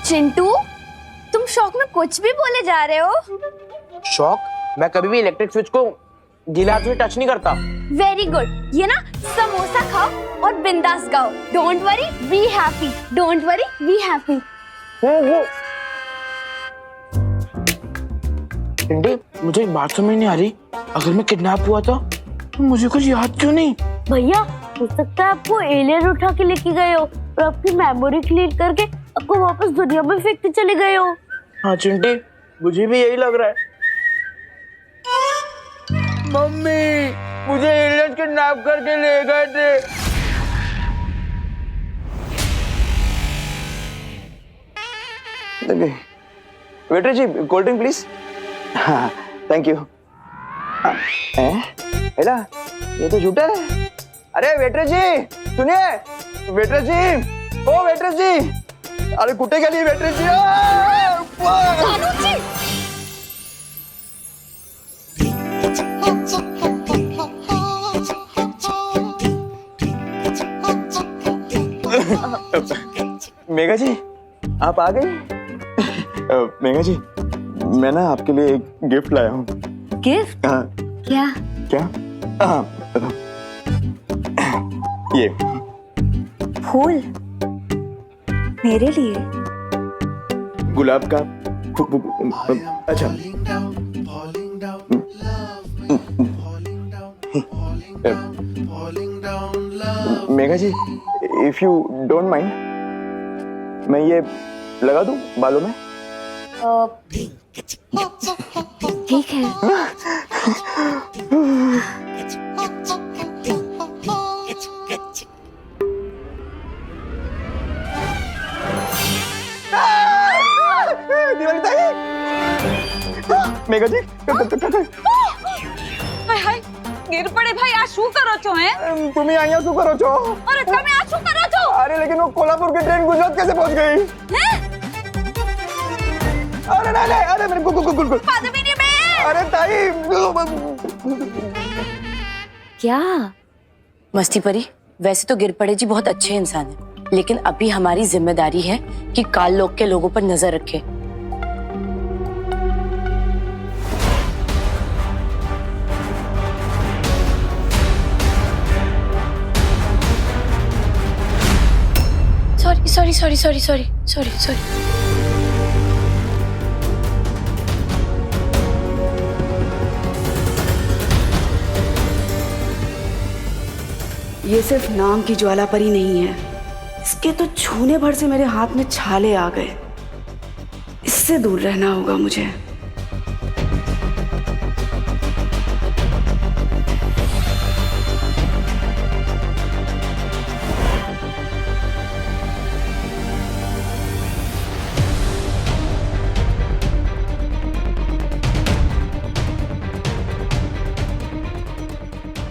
चिंटू, तुम शौक में कुछ भी बोले जा रहे हो। शौक? मैं कभी भी इलेक्ट्रिक स्विच को गीले हाथ से टच नहीं करता। Very good. ये ना समोसा खाओ और बिंदास गाओ। Don't worry be happy, don't worry be happy. Chinti, मुझे एक बात समझ नहीं आ रही, अगर मैं किडनैप हुआ था तो मुझे कुछ याद क्यों नहीं? भैया, हो सकता है आपको एलियन उठा के लेके गए हो और आपकी मेमोरी क्लियर करके आपको वापस दुनिया में फेंकते चले गए हो। हाँ चिंटी, मुझे भी यही लग रहा है। मम्मी, मुझे एलियन किडनैप करके ले गए थे। Waiter ji, cold drink please. हाँ, थैंक यू। हेला, ये तो झूठा है। अरे वेटर जी सुनिए, वेटर जी, ओ वेटर जी, अरे कुठे गेली वेटर जी? मेघा जी, आप आ गई? मेघा जी, मैं ना आपके लिए एक गिफ्ट लाया हूँ। गिफ्ट? क्या? क्या? ये फूल मेरे लिए? गुलाब का अच्छा मेघा जी, इफ यू डोंट माइंड, मैं ये लगा दूं बालों में? ठीक है। दिवाली ताई, मेघा जी हाय हाय गिर पड़े भाई, आ शू करो छो हैं? तुम्ही અહીંયા શું કરો છો? अरे તમે આ શું કરો છો? अरे लेकिन वो कोल्हापुर की ट्रेन गुजरात कैसे पहुंच गई? हैं? अरे नहीं नहीं, अरे मेरे गुल पद्मिनी बहन, अरे ताई क्या मस्ती परी? वैसे तो गिर पड़े जी बहुत अच्छे इंसान हैं, लेकिन अभी हमारी जिम्मेदारी है कि काल लोक के लोगों पर नजर रखें। सॉरी। ये सिर्फ नाम की ज्वाला परी नहीं है, इसके तो छूने भर से मेरे हाथ में छाले आ गए। इससे दूर रहना होगा मुझे।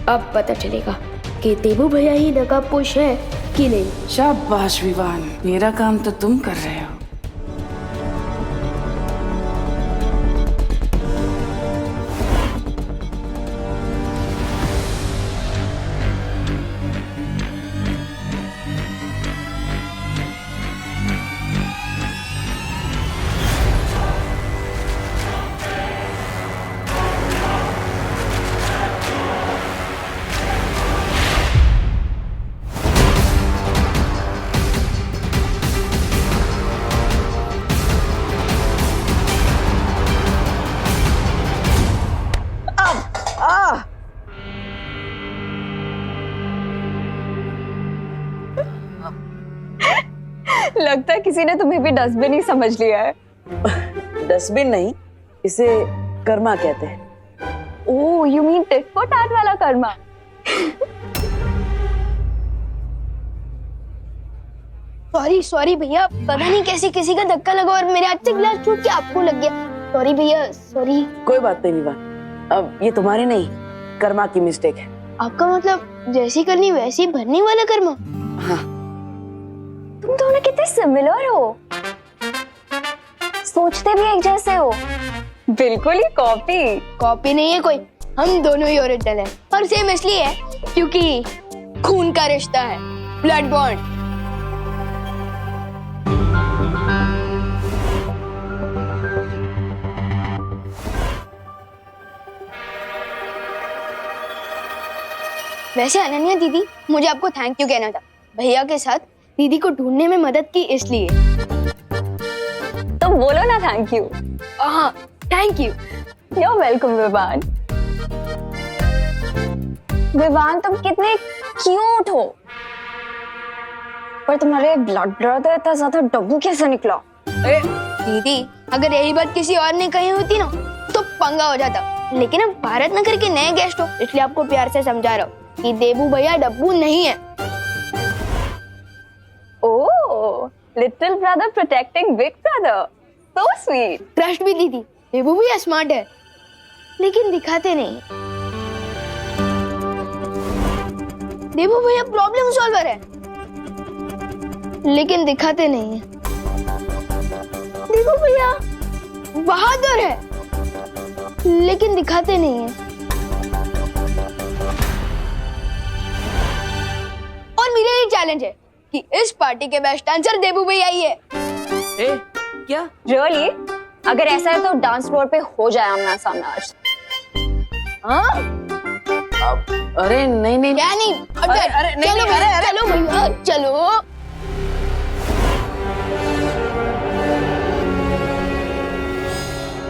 अब पता चलेगा कि देबू भैया ही नकाबपोश है कि नहीं। शाबाश विवान, मेरा काम तो तुम कर रहे हो। लगता है किसी ने तुम्हें भी डस्टबिन ही समझ लिया है। डस्टबिन नहीं, इसे कर्मा कहते हैं। Oh, you mean tit for tat वाला कर्मा। सॉरी भैया, पता नहीं कैसे किसी का धक्का लगा और मेरे हाथ से गिलास छूट के आपको लग गया। सॉरी भैया, सॉरी। कोई बात नहीं विवान, अब ये तुम्हारी नहीं कर्मा की मिस्टेक है। आपका मतलब जैसी करनी वैसी भरने वाला कर्मा? हाँ। तुम दोनों कितने सिमिलर हो, सोचते भी एक जैसे हो। बिल्कुल ही कॉपी नहीं है कोई, हम दोनों ही ओरिजिनल हैं। और सेम इसलिए है क्योंकि खून का रिश्ता है, ब्लड बॉन्ड। वैसे अनन्या दीदी, मुझे आपको थैंक यू कहना था। भैया के साथ दीदी को ढूंढने में मदद की इसलिए। तो बोलो ना थैंक यू। हाँ, thank you. You're welcome, Vivaan. Vivaan, तुम कितने क्यूट हो, पर तुम्हारे ब्लड ब्रदर इतना ज्यादा डब्बू कैसे निकला? दीदी, अगर यही बात किसी और ने कही होती ना तो पंगा हो जाता, लेकिन अब भारत नगर के नए गेस्ट हो, इसलिए आपको प्यार से समझा रहा हूँ कि देबू भैया डब्बू नहीं है। Oh, little brother protecting big brother, so sweet. Trust भी दीदी, देबू भैया स्मार्ट है, लेकिन दिखाते नहीं। देबू भैया प्रॉब्लम सॉल्वर है, लेकिन दिखाते नहीं है। देबू भैया बहादुर है, लेकिन दिखाते नहीं है। और मेरा ये चैलेंज है कि इस पार्टी के बेस्ट डांसर देबू भैया ही है। क्या रियली? अगर ऐसा है तो डांस फ्लोर पे हो जाए आमना सामना आज। हाँ? अरे नहीं क्या नहीं? अरे नहीं, चलो भैया, चलो भैया, चलो।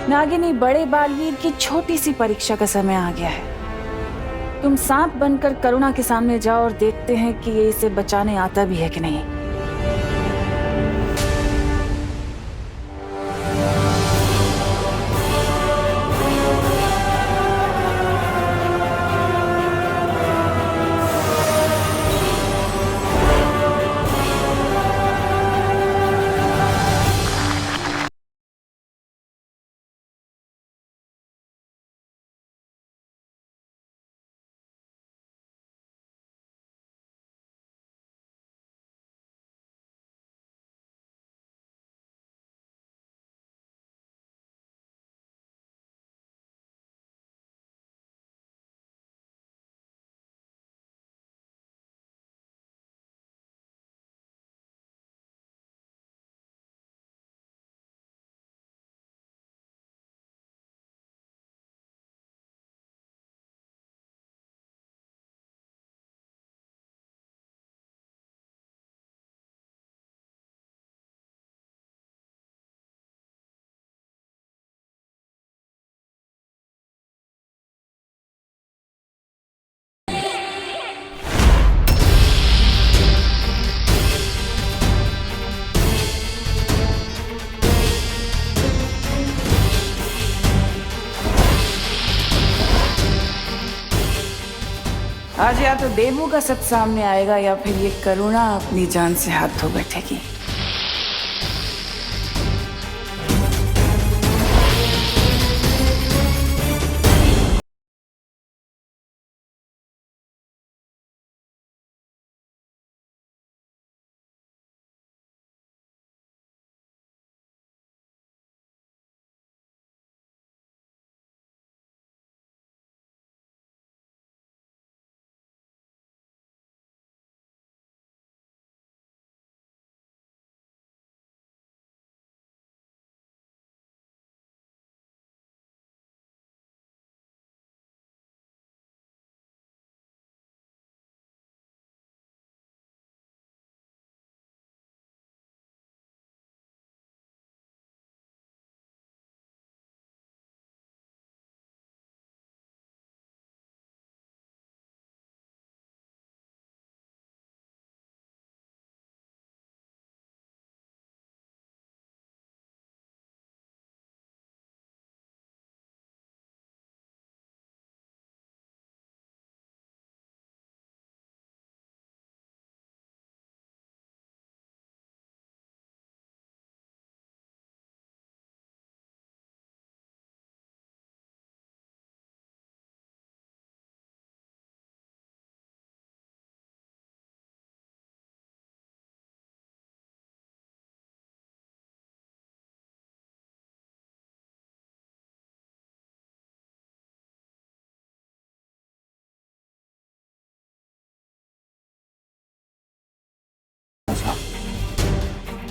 नागिनी, बड़े बालवीर की छोटी सी परीक्षा का समय आ गया है। तुम सांप बनकर करुणा के सामने जाओ और देखते हैं कि ये इसे बचाने आता भी है कि नहीं। आज या तो देवू का सच सामने आएगा या फिर ये करुणा अपनी जान से हाथ धो बैठेगी।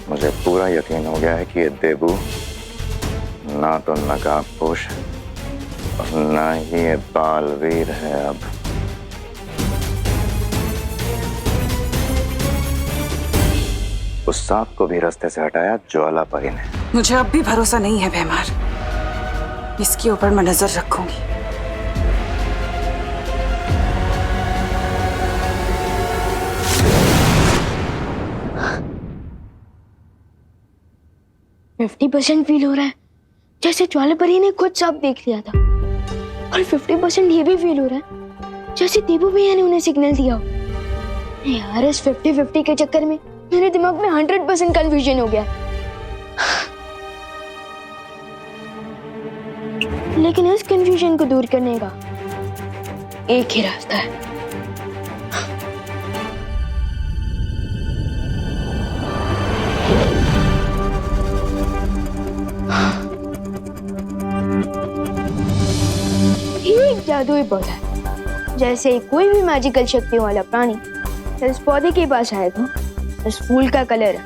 मुझे पूरा यकीन हो गया है कि ये देबू ना तो नकाबपोश है और ना ही ये बालवीर है। अब उस सांप को भी रास्ते से हटाया ज्वाला परी ने। मुझे अब भी भरोसा नहीं है भैमार, इसके ऊपर मैं नजर रखूंगी। %50 फील हो रहा है जैसे ज्वालापरी ने खुद सब देख लिया था, और 50% ये भी फील हो रहा है जैसे देबू भैया ने उन्हें सिग्नल दिया हो। यार इस 50-50 के चक्कर में मेरे दिमाग में 100% कंफ्यूजन हो गया। लेकिन इस कंफ्यूजन को दूर करने का एक ही रास्ता है। ये एक जादुई पौधा है। जैसे कोई भी मैजिकल शक्तियों वाला प्राणी इस पौधे के पास आएगा, इस फूल का कलर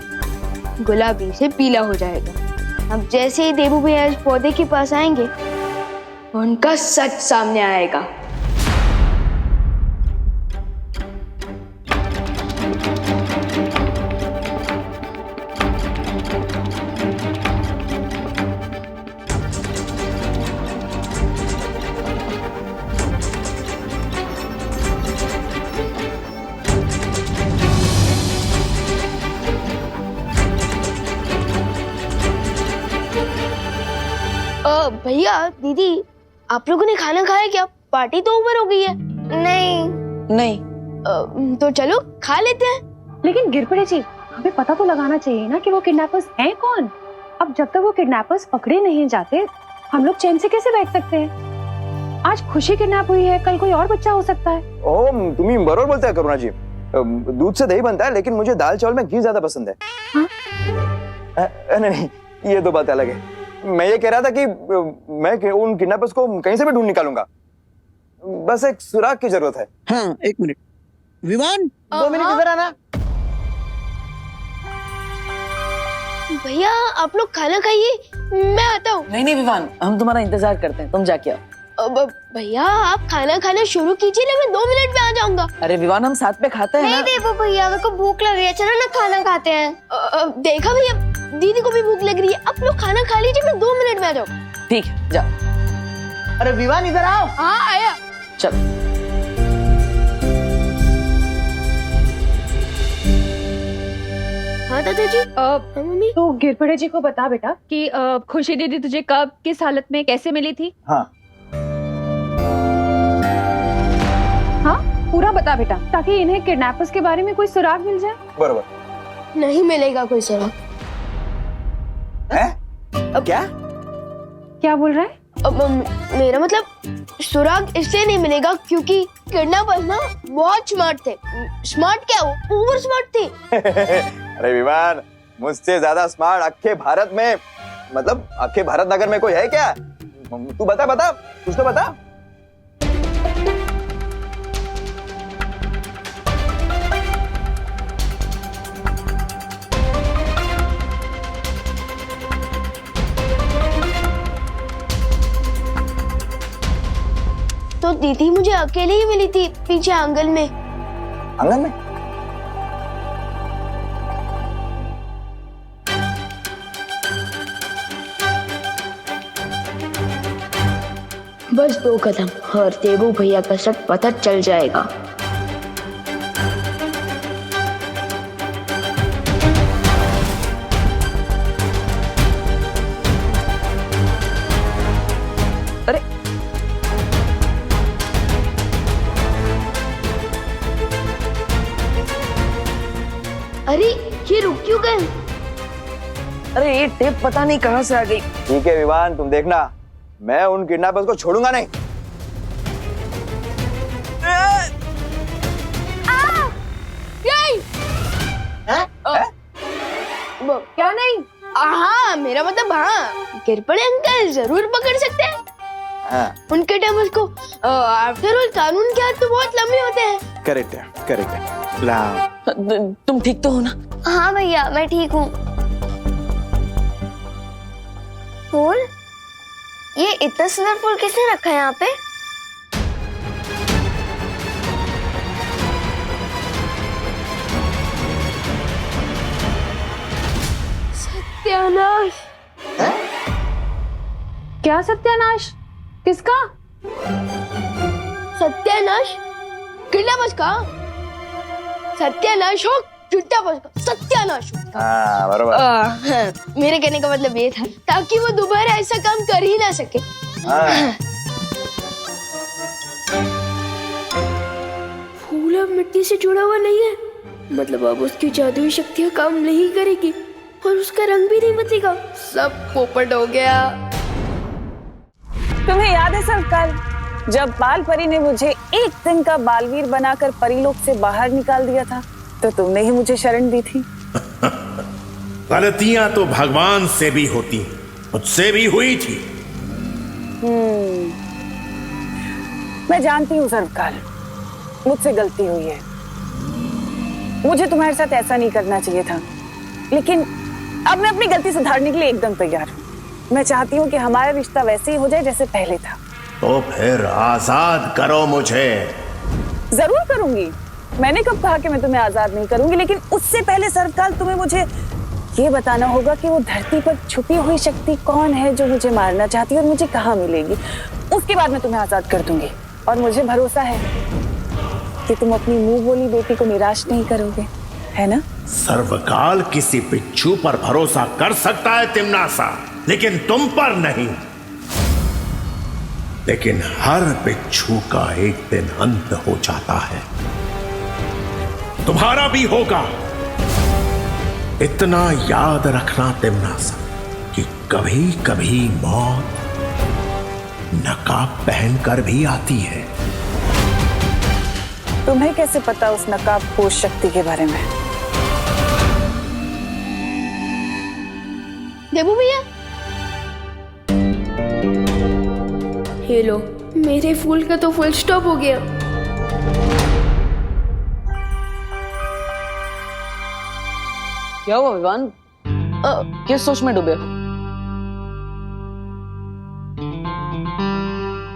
गुलाबी से पीला हो जाएगा। अब जैसे ही देबू भैया इस पौधे के पास आएंगे, उनका सच सामने आएगा। भैया दीदी आप लोगों ने खाना खाया क्या? पार्टी तो ओवर हो गई है। नहीं तो चलो खा लेते हैं। लेकिन गिरपड़े जी, हमें पता तो लगाना चाहिए ना कि वो किडनैपर्स हैं कौन। अब जब तक वो किडनैपर्स पकड़े नहीं जाते, हम लोग चैन से कैसे बैठ सकते हैं? आज खुशी किडनैप हुई है, कल कोई और बच्चा हो सकता है। ओ तुम्ही बरोबर बोलते हैं करुणा जी। दूध से दही बनता है, लेकिन मुझे दाल चावल में घी ज्यादा पसंद है। हाँ? नहीं, ये दो बात अलग है। मैं ये कह रहा था कि मैं उन किडनैपर्स को कहीं से भी ढूंढ निकालूंगा, बस एक सुराग की जरूरत है। हाँ, एक मिनट विमान, 2 मिनट इधर आना। भैया आप लोग खाना खाइए, मैं आता हूँ। नहीं विवान, हम तुम्हारा इंतजार करते हैं, तुम जाके आओ। भैया आप खाना खाना शुरू कीजिए ना, मैं 2 मिनट में आ जाऊंगा। अरे विवान, हम साथ में खाते हैं ना। नहीं देवो भैया, मेरे को भूख लग रही है, चलो ना खाना खाते हैं। देखा भैया, दीदी को भी भूख लग रही है। आप लोग खाना खा लीजिए, मैं 2 मिनट में आ जाऊँ। ठीक है, जाओ। अरे विवान इधर आओ। हाँ आया। चल। हाँ दादा जी। मम्मी। तो गिरपड़े जी को बता बेटा कि खुशी दीदी तुझे कब, किस हालत में, कैसे मिली थी? हाँ पूरा बता बेटा, ताकि इन्हें किडनैपर्स के बारे में कोई सुराग मिल जाए। बरोबर। नहीं मिलेगा कोई सुराग। क्या बोल रहा है? मेरा मतलब सुराग इसलिए नहीं मिलेगा क्योंकि किडनैपर्स ना बहुत स्मार्ट थे। स्मार्ट क्या, वो ओवर स्मार्ट थे। अरे विमान, मुझसे ज्यादा स्मार्ट अक्खे भारत में, मतलब अक्खे भारत नगर में कोई है क्या? तू बता कुछ तो बता। तो दीदी मुझे अकेले ही मिली थी पीछे आंगन में। आंगन में? बस 2 कदम और देवू भैया का सब पता चल जाएगा। अरे ये रुक क्यों गए? अरे ये टेप पता नहीं कहां से आ गई। ठीक है विवान, तुम देखना, मैं उन किडनैपर्स को छोड़ूंगा नहीं। क्या नहीं? हाँ मेरा मतलब हाँ, गिरपड़े अंकल जरूर पकड़ सकते हैं। हाँ। उनके टेबल को आफ्टर ऑल कानून के हाथ तो बहुत लंबे होते हैं। करेक्ट है। तुम ठीक तो हो ना? हाँ भैया मैं ठीक हूँ। फूल, ये इतना सुंदर फूल किसने रखा है यहाँ पे? सत्यानाश। क्या सत्यानाश? किसका? सत्यानाश किडनैपर्स का। सत्यानाश हो किडनैपर्स का, सत्यानाश हो। हाँ बराबर। मेरे कहने का मतलब ये था ताकि वो दोबारा ऐसा काम कर ही ना सके। फूल अब मिट्टी से जुड़ा हुआ नहीं है, मतलब अब उसकी जादुई शक्तियाँ काम नहीं करेगी और उसका रंग भी नहीं बदलेगा। सब पोपट हो गया। तुम्हें याद है सर, कल जब बाल परी ने मुझे एक दिन का बालवीर बनाकर परीलोक से बाहर निकाल दिया था, तो तुमने ही मुझे शरण दी थी। गलतियां तो भगवान से भी होती, मुझसे भी हुई थी। मैं जानती हूँ सरकार, मुझसे गलती हुई है। मुझे तुम्हारे साथ ऐसा नहीं करना चाहिए था, लेकिन अब मैं अपनी गलती सुधारने के लिए एकदम तैयार हूँ। मैं चाहती हूँ कि हमारा रिश्ता वैसे ही हो जाए जैसे पहले था। तो फिर आजाद करो मुझे। जरूर करूंगी। मैंने कब कहा कि मैं तुम्हें आजाद नहीं करूंगी, लेकिन उससे पहले सरकार तुम्हें मुझे ये बताना होगा कि वो धरती पर छुपी हुई शक्ति कौन है जो मुझे मारना चाहती है और मुझे कहाँ मिलेगी। उसके बाद मैं तुम्हें आजाद कर दूंगी और मुझे भरोसा है कि तुम अपनी मुंह बोली बेटी को निराश नहीं करोगे, है ना? सर्वकाल किसी बिच्छू पर भरोसा कर सकता है तिमनासा, लेकिन तुम पर नहीं। लेकिन हर बिच्छू का एक दिन अंत हो जाता है। तुम्हारा भी होगा। इतना याद रखना तिमनासा कि कभी कभी मौत नकाब पहनकर भी आती है। तुम्हें कैसे पता उस नकाब पोष शक्ति के बारे में? देबू भैया, ये लो, मेरे फूल का तो फुल स्टॉप हो गया। क्या हुआ विवान? किस सोच में डूबे हो?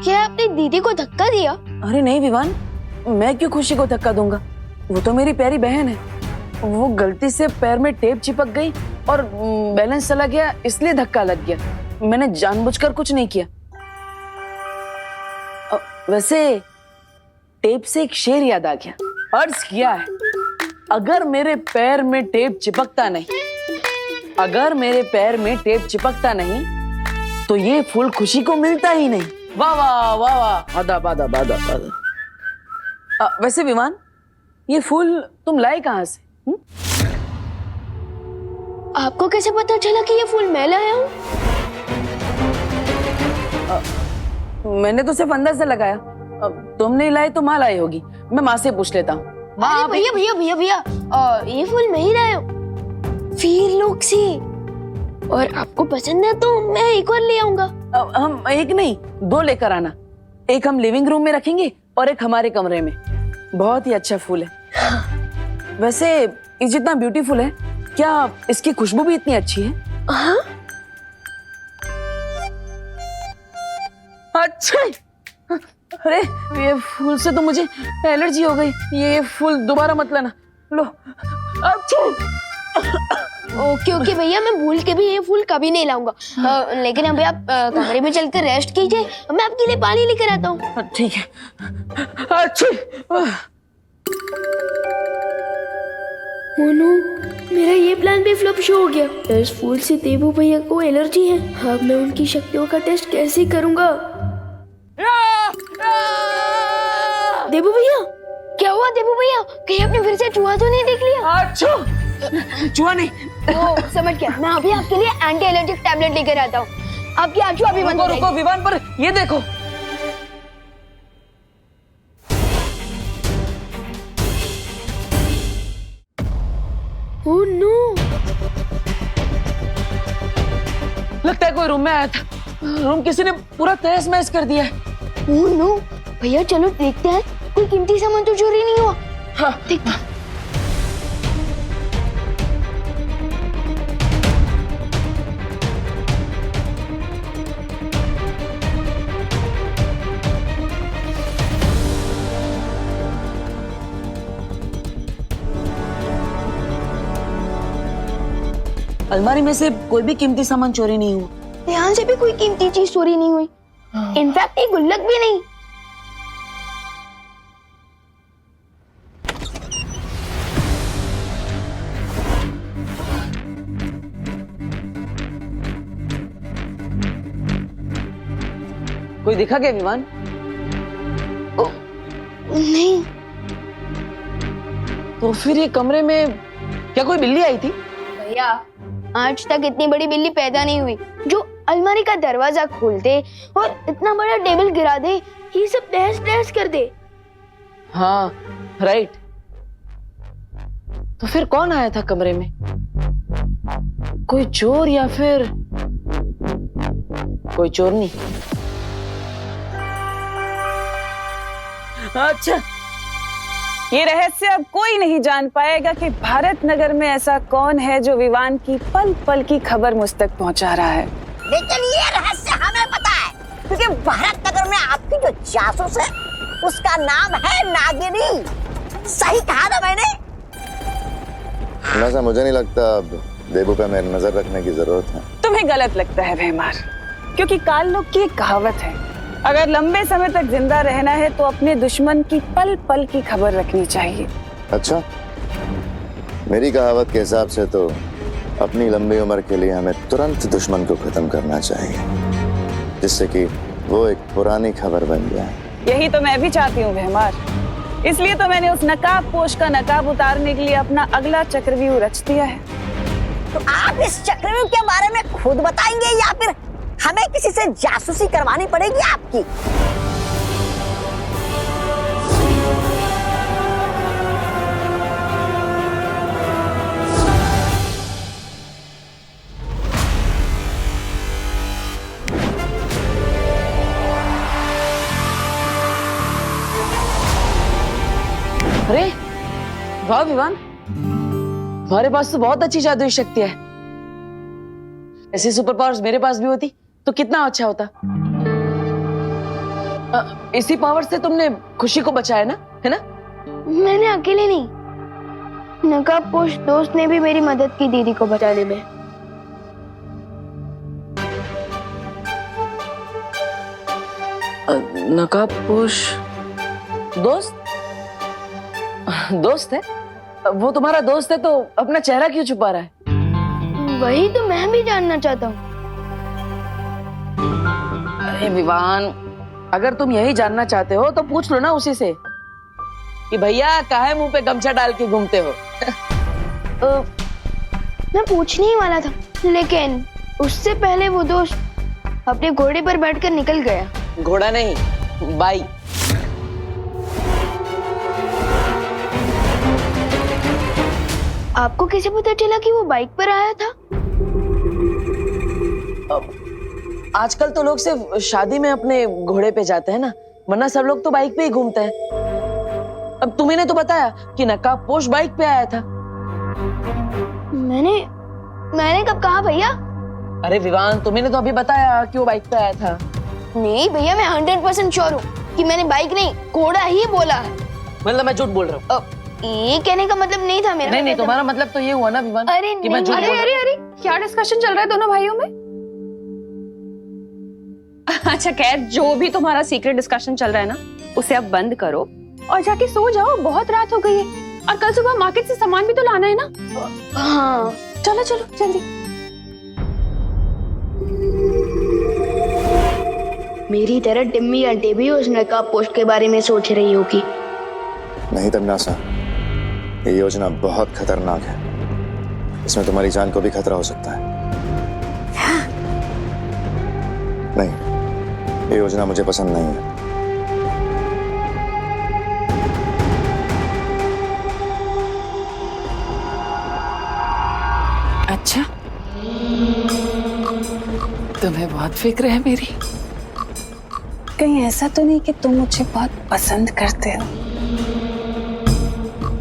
क्या आपने दीदी को धक्का दिया? अरे नहीं विवान, मैं क्यों खुशी को धक्का दूंगा? वो तो मेरी प्यारी बहन है। वो गलती से पैर में टेप चिपक गई और बैलेंस चला गया, इसलिए धक्का लग गया। मैंने जानबूझकर कुछ नहीं किया। वैसे टेप से एक शेर याद आ गया। अर्ज किया है, अगर मेरे पैर में टेप चिपकता नहीं, अगर मेरे पैर में टेप चिपकता नहीं तो ये फूल खुशी को मिलता ही नहीं। वाह वाह वाह वाह, आदाब आदाब आदाब आदाब। वैसे विमान, ये फूल तुम लाए कहां से? आपको कैसे पता चला कि ये फूल मैं लाया हूँ? मैंने तो सिर्फ अंदर से लगाया। तुमने लाए तो माँ लाई होगी। मैं माँ से पूछ लेता हूँ। अरे भैया भैया भैया भैया, ये फूल मैं ही लाया हूँ, वीर लोग से। और आपको पसंद है तो मैं एक और ले आऊंगा। हम एक नहीं, दो लेकर आना। एक हम लिविंग रूम में रखेंगे और एक हमारे कमरे में। बहुत ही अच्छा फूल है। वैसे ये जितना ब्यूटीफुल है, क्या इसकी खुशबू भी इतनी अच्छी है? हाँ? अच्छा, अरे ये फूल से तो मुझे एलर्जी हो गई। ये फूल दोबारा मत लाना। लो। अच्छा। ओके ओके भैया, मैं भूल के भी ये फूल कभी नहीं लाऊंगा। लेकिन अभी आप कमरे में चलकर रेस्ट कीजिए, मैं आपके लिए पानी लेकर आता हूँ। ठीक है। अच्छा। मोनू, मेरा ये प्लान भी फ्लॉप शो हो गया। इस फूल से देबू भैया को एलर्जी है। अब मैं उनकी शक्तियों का टेस्ट कैसे करूंगा? देबू भैया, क्या हुआ देबू भैया? कहीं आपने फिर से चूहा तो नहीं देख लिया? अच्छा, चूहा नहीं। ओ, समझ गया। मैं अभी आपके लिए एंटी एलर्जिक टैबलेट लेकर आता हूँ। आपकी आंखें अभी बंद हो जाएगी। रुको विमान, पर ये देखो। ओह नो, लगता है कोई रूम में आया था। रूम किसी ने पूरा तहस महस कर दिया है। ओह नो, भैया चलो देखते हैं, कोई कीमती सामान तो चोरी नहीं हुआ। हाँ, देखते हैं। अलमारी में से कोई भी कीमती सामान चोरी नहीं हुआ। यहाँ से भी कोई कीमती चीज चोरी नहीं हुई। इनफैक्ट एक गुल्लक भी नहीं। कोई दिखा क्या विमान? नहीं। तो फिर ये कमरे में क्या कोई बिल्ली आई थी? भैया, आज तक इतनी बड़ी बिल्ली पैदा नहीं हुई जो अलमारी का दरवाजा खोल दे और इतना बड़ा टेबल गिरा दे, ये सब तहस नहस कर दे। हाँ, राइट। तो फिर कौन आया था कमरे में? कोई चोर या फिर कोई चोरनी? अच्छा, ये रहस्य अब कोई नहीं जान पाएगा कि भारत नगर में ऐसा कौन है जो विवान की पल पल की खबर मुझ तक पहुंचा रहा है। लेकिन ये रहस्य हमें पता है, क्योंकि भारत नगर में आपकी जो जासूस है उसका नाम है नागिनी। सही कहा ना मैंने? ऐसा मुझे नहीं लगता अब देबू पे मेरी नजर रखने की जरूरत है। तुम्हें गलत लगता है भैमार, क्योंकि काल लोग की एक कहावत है, अगर लंबे समय तक जिंदा रहना है तो अपने दुश्मन की पल पल की खबर रखनी चाहिए। अच्छा, मेरी कहावत के हिसाब से तो अपनी लंबी उम्र के लिए हमें तुरंत दुश्मन को खत्म करना चाहिए, जिससे कि वो एक पुरानी खबर बन गया। यही तो मैं भी चाहती हूँ भैमार। इसलिए तो मैंने उस नकाबपोश का नकाब उतारने के लिए अपना अगला चक्रव्यूह रच दिया है। तो आप इस चक्रव्यूह के बारे में खुद बताएंगे या फिर हमें किसी से जासूसी करवानी पड़ेगी आपकी? अरे वाह विवान, हमारे पास तो बहुत अच्छी जादुई शक्ति है। ऐसी सुपर पावर्स मेरे पास भी होती तो कितना अच्छा होता। इसी पावर से तुमने खुशी को बचाया ना, है ना? मैंने अकेले नहीं, नकाबपोश दोस्त ने भी मेरी मदद की दीदी को बचाने में। नकाबपोश दोस्त? दोस्त है? वो तुम्हारा दोस्त है तो अपना चेहरा क्यों छुपा रहा है? वही तो मैं भी जानना चाहता हूँ। अरे विवान, अगर तुम यही जानना चाहते हो तो पूछ लो ना उसी से कि भैया काहे मुंह पे गमछा डाल के घूमते हो। मैं पूछने ही वाला था, लेकिन उससे पहले वो दोस्त अपने घोड़े पर बैठकर निकल गया। घोड़ा नहीं, बाइक। आपको कैसे पता चला कि वो बाइक पर आया था? आजकल तो लोग सिर्फ शादी में अपने घोड़े पे जाते हैं ना, वरना सब लोग तो बाइक पे ही घूमते हैं। अब तुम्ही ने तो बताया कि नकाबपोश बाइक पे आया था। मैंने कब कहा भैया? अरे विवान, तुम्ही ने तो अभी बताया कि वो बाइक पे आया था। नहीं भैया, मैं 100% श्योर हूँ कि मैंने बाइक नहीं घोड़ा ही बोला है। मतलब मैं झूठ बोल रहा हूँ? ये कहने का मतलब नहीं था मेरा। नहीं, तुम्हारा मतलब तो ये हुआ ना विवान? अरे कि मैं झूठ बोल रहा हूँ। अरे क्या डिस्कशन चल रहा है दोनों भाइयों में? अच्छा खैर, जो भी तुम्हारा सीक्रेट डिस्कशन चल रहा है ना, उसे अब बंद करो और जाके सो जाओ। बहुत रात हो गई है और कल सुबह मार्केट से सामान भी तो लाना है ना। हाँ चलो चलो जल्दी। मेरी तरह टिम्मी आंटी भी उस नकाबपोश के बारे में सोच रही होगी। नहीं तमन्ना, ये योजना बहुत खतरनाक है। इसमें तुम्हारी जान को भी खतरा हो सकता है। नहीं, ये योजना मुझे पसंद नहीं है। अच्छा, तुम्हें बहुत फिक्र है मेरी। कहीं ऐसा तो नहीं कि तुम मुझे बहुत पसंद करते हो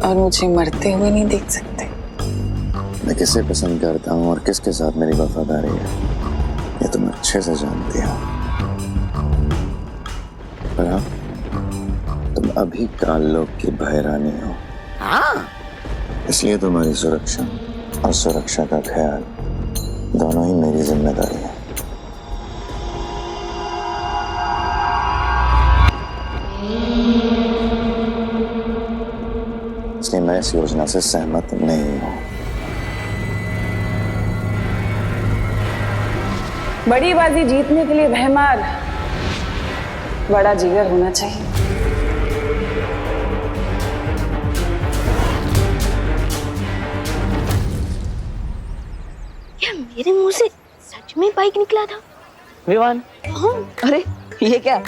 और मुझे मरते हुए नहीं देख सकते? मैं किसे पसंद करता हूँ और किसके साथ मेरी वफादारी है, ये तुम अच्छे से जानती हो। पर हाँ, तुम अभी काल लोक की भयरानी हो। हाँ, इसलिए तुम्हारी सुरक्षा और सुरक्षा का ख्याल दोनों ही मेरी जिम्मेदारी है। इसलिए मैं इस योजना से सहमत नहीं हूं। बड़ी बाजी जीतने के लिए भैमार बड़ा जिगर होना चाहिए। क्या मेरे मुंह से सच में बाइक निकला था? विवान, अरे ये क्या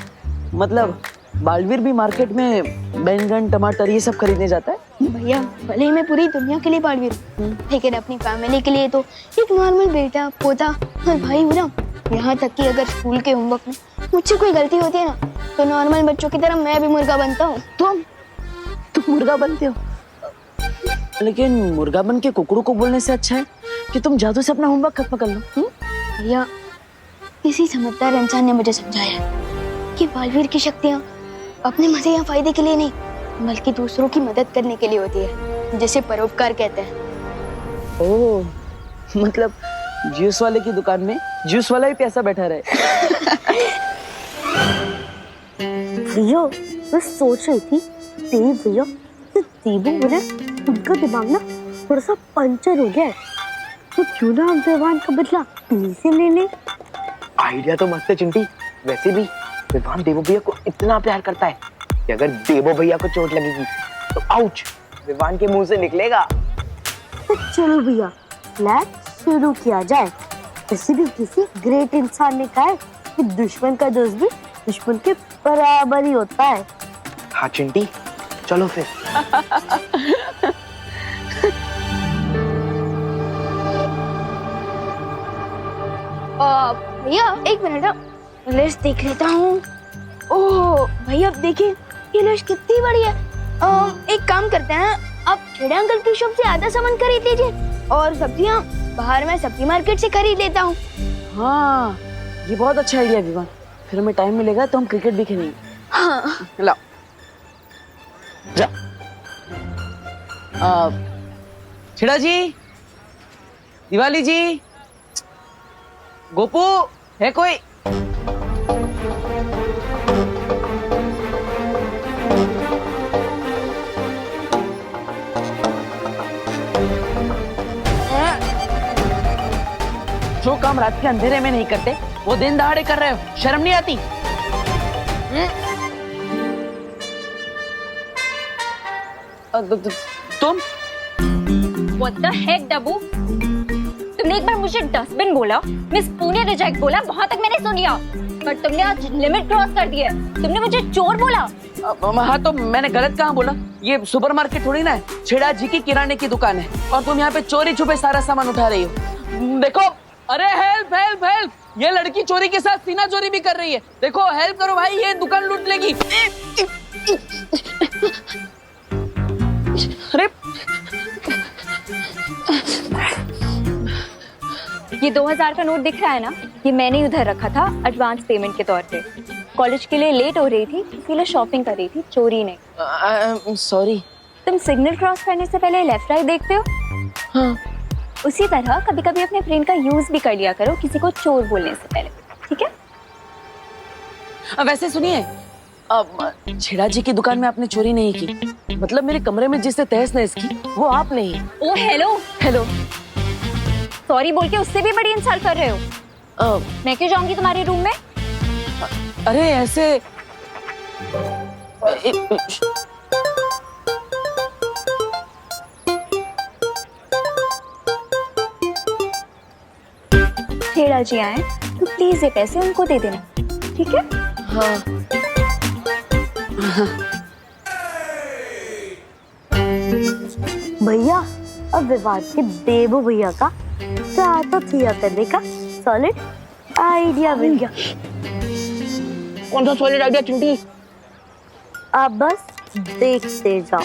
मतलब, बालवीर भी मार्केट में बैंगन टमाटर ये सब खरीदने जाता है? भैया, भले ही मैं पूरी दुनिया के लिए बालवीर हूँ, लेकिन अपनी फैमिली के लिए तो एक नॉर्मल बेटा, पोता और भाई हूँ ना। यहाँ तक कि अगर स्कूल के होमवर्क में मुझसे कोई गलती होती है ना, तो नॉर्मल बच्चों की तरह मैं भी मुर्गा बनता हूँ। तुम मुर्गा बनते हो? लेकिन मुर्गा बन के कुकड़ू को बोलने से अच्छा है कि तुम जादू से अपना होमवर्क खत्म कर लो। भैया, किसी समझदार इंसान ने मुझे समझाया कि बालवीर की शक्तियाँ अपने मजे या फायदे के लिए नहीं, बल्कि दूसरों की मदद करने के लिए होती है, जिसे परोपकार कहते हैं। ओह, मतलब जूस वाले की दुकान में जूस वाला ही प्यासा बैठा रहे। भैया, मैं सोच रही थी देव भैया तो दीबू बोले उनका दिमाग ना थोड़ा सा पंचर हो गया है, तो क्यों ना हम देवान का बदला पी से ले ले। आइडिया तो मस्त है चिंटी, वैसे भी विवान देवो भैया को इतना प्यार करता है कि अगर देवो भैया को चोट लगेगी तो आउच विवान के मुंह से निकलेगा। तो चलो भैया फ्लैट शुरू किया जाए। वैसे भी किसी ग्रेट इंसान ने कहा है कि दुश्मन का दोस्त भी दुश्मन के बराबर ही होता है। हाँ चिंटी चलो फिर। भैया एक मिनट लिस्ट देख लेता हूँ। ओह भैया अब देखिए ये लिस्ट कितनी बड़ी है। एक काम करते हैं, आप खेड़े अंकल की शॉप से आधा सामान खरीद लीजिए और सब्जियाँ बाहर मैं सब्जी मार्केट से खरीद लेता हूँ। हाँ ये बहुत अच्छा आइडिया विवान, फिर हमें टाइम मिलेगा तो हम क्रिकेट भी खेलेंगे। हाँ लाओ जा। छेड़ा जी, दिवाली जी, गोपू है कोई? जो काम रात के अंधेरे में नहीं करते वो दिन दहाड़े कर रहे हो, शर्म नहीं आती? तुम What the heck, डब्बू? तुमने एक बार मुझे डस्टबिन बोला, मिस पुणे रिजेक्ट बोला, वहाँ तक मैंने सुन लिया, पर तुमने आज लिमिट क्रॉस कर दी है। तुमने मुझे चोर बोला। हाँ तो मैंने गलत कहाँ बोला? ये सुपरमार्केट थोड़ी ना है, छेड़ा जी की किराने की दुकान है और तुम यहाँ पे चोरी छुपे सारा सामान उठा रही हो। देखो, अरे हेल्प हेल्प हेल्प, ये लड़की चोरी के साथ सीना चोरी भी कर रही है। देखो हेल्प करो भाई, ये दुकान लूट लेगी। अरे ये 2000 का नोट दिख रहा है ना, ये मैंने उधर रखा था एडवांस पेमेंट के तौर पे। कॉलेज के लिए लेट हो रही थी इसीलिए शॉपिंग कर रही थी, चोरी नहीं। सॉरी। तुम सिग्नल क्रॉस करने से पहले लेफ्ट राइट देखते हो? हाँ। उसी तरह कभी कभी अपने ब्रेन का यूज भी कर लिया करो किसी को चोर बोलने से पहले, ठीक है? वैसे सुनिए, छेड़ा जी की दुकान में आपने चोरी नहीं की, मतलब मेरे कमरे में जिससे तहस नहस की वो आपने ही। ओ हेलो हेलो, सॉरी बोल के उससे भी बड़ी इंसल्ट कर रहे हो। मैं क्यों जाऊंगी तुम्हारे रूम में? अरे ऐसे छेड़ा जी आए तो प्लीज ये पैसे उनको दे देना, ठीक है? हाँ। भैया अब विवाद के देवो भैया का तो थिया करने का सॉलिड आइडिया मिल गया। कौन सा सॉलिड आइडिया चिंटी? आप बस देखते जाओ।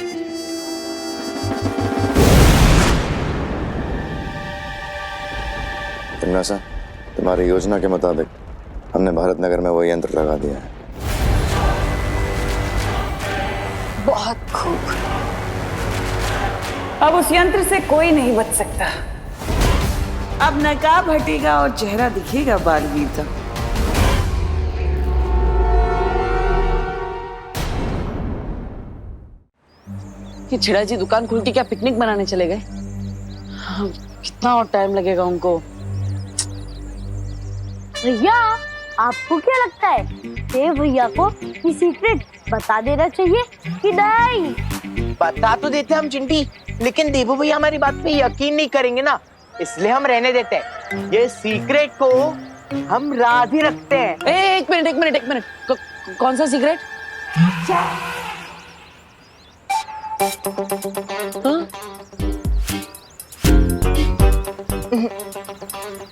तिमनासा, तुम्हारी योजना के मुताबिक हमने भारत नगर में वो यंत्र लगा दिया है। बहुत खूब। अब उस यंत्र से कोई नहीं बच सकता। अब नकाब हटेगा और चेहरा दिखेगा बालवीर का। कि छेड़ा जी दुकान खोल के क्या पिकनिक मनाने चले गए? कितना और टाइम लगेगा उनको? भैया आपको क्या लगता है देव भैया को ये सीक्रेट बता देना चाहिए कि नहीं? बता तो देते हम चिंटी, लेकिन देवो भैया हमारी बात पे यकीन नहीं करेंगे ना, इसलिए हम रहने देते हैं। ये सीक्रेट को हम राज ही रखते हैं। एक मिनट, कौन सा सीक्रेट?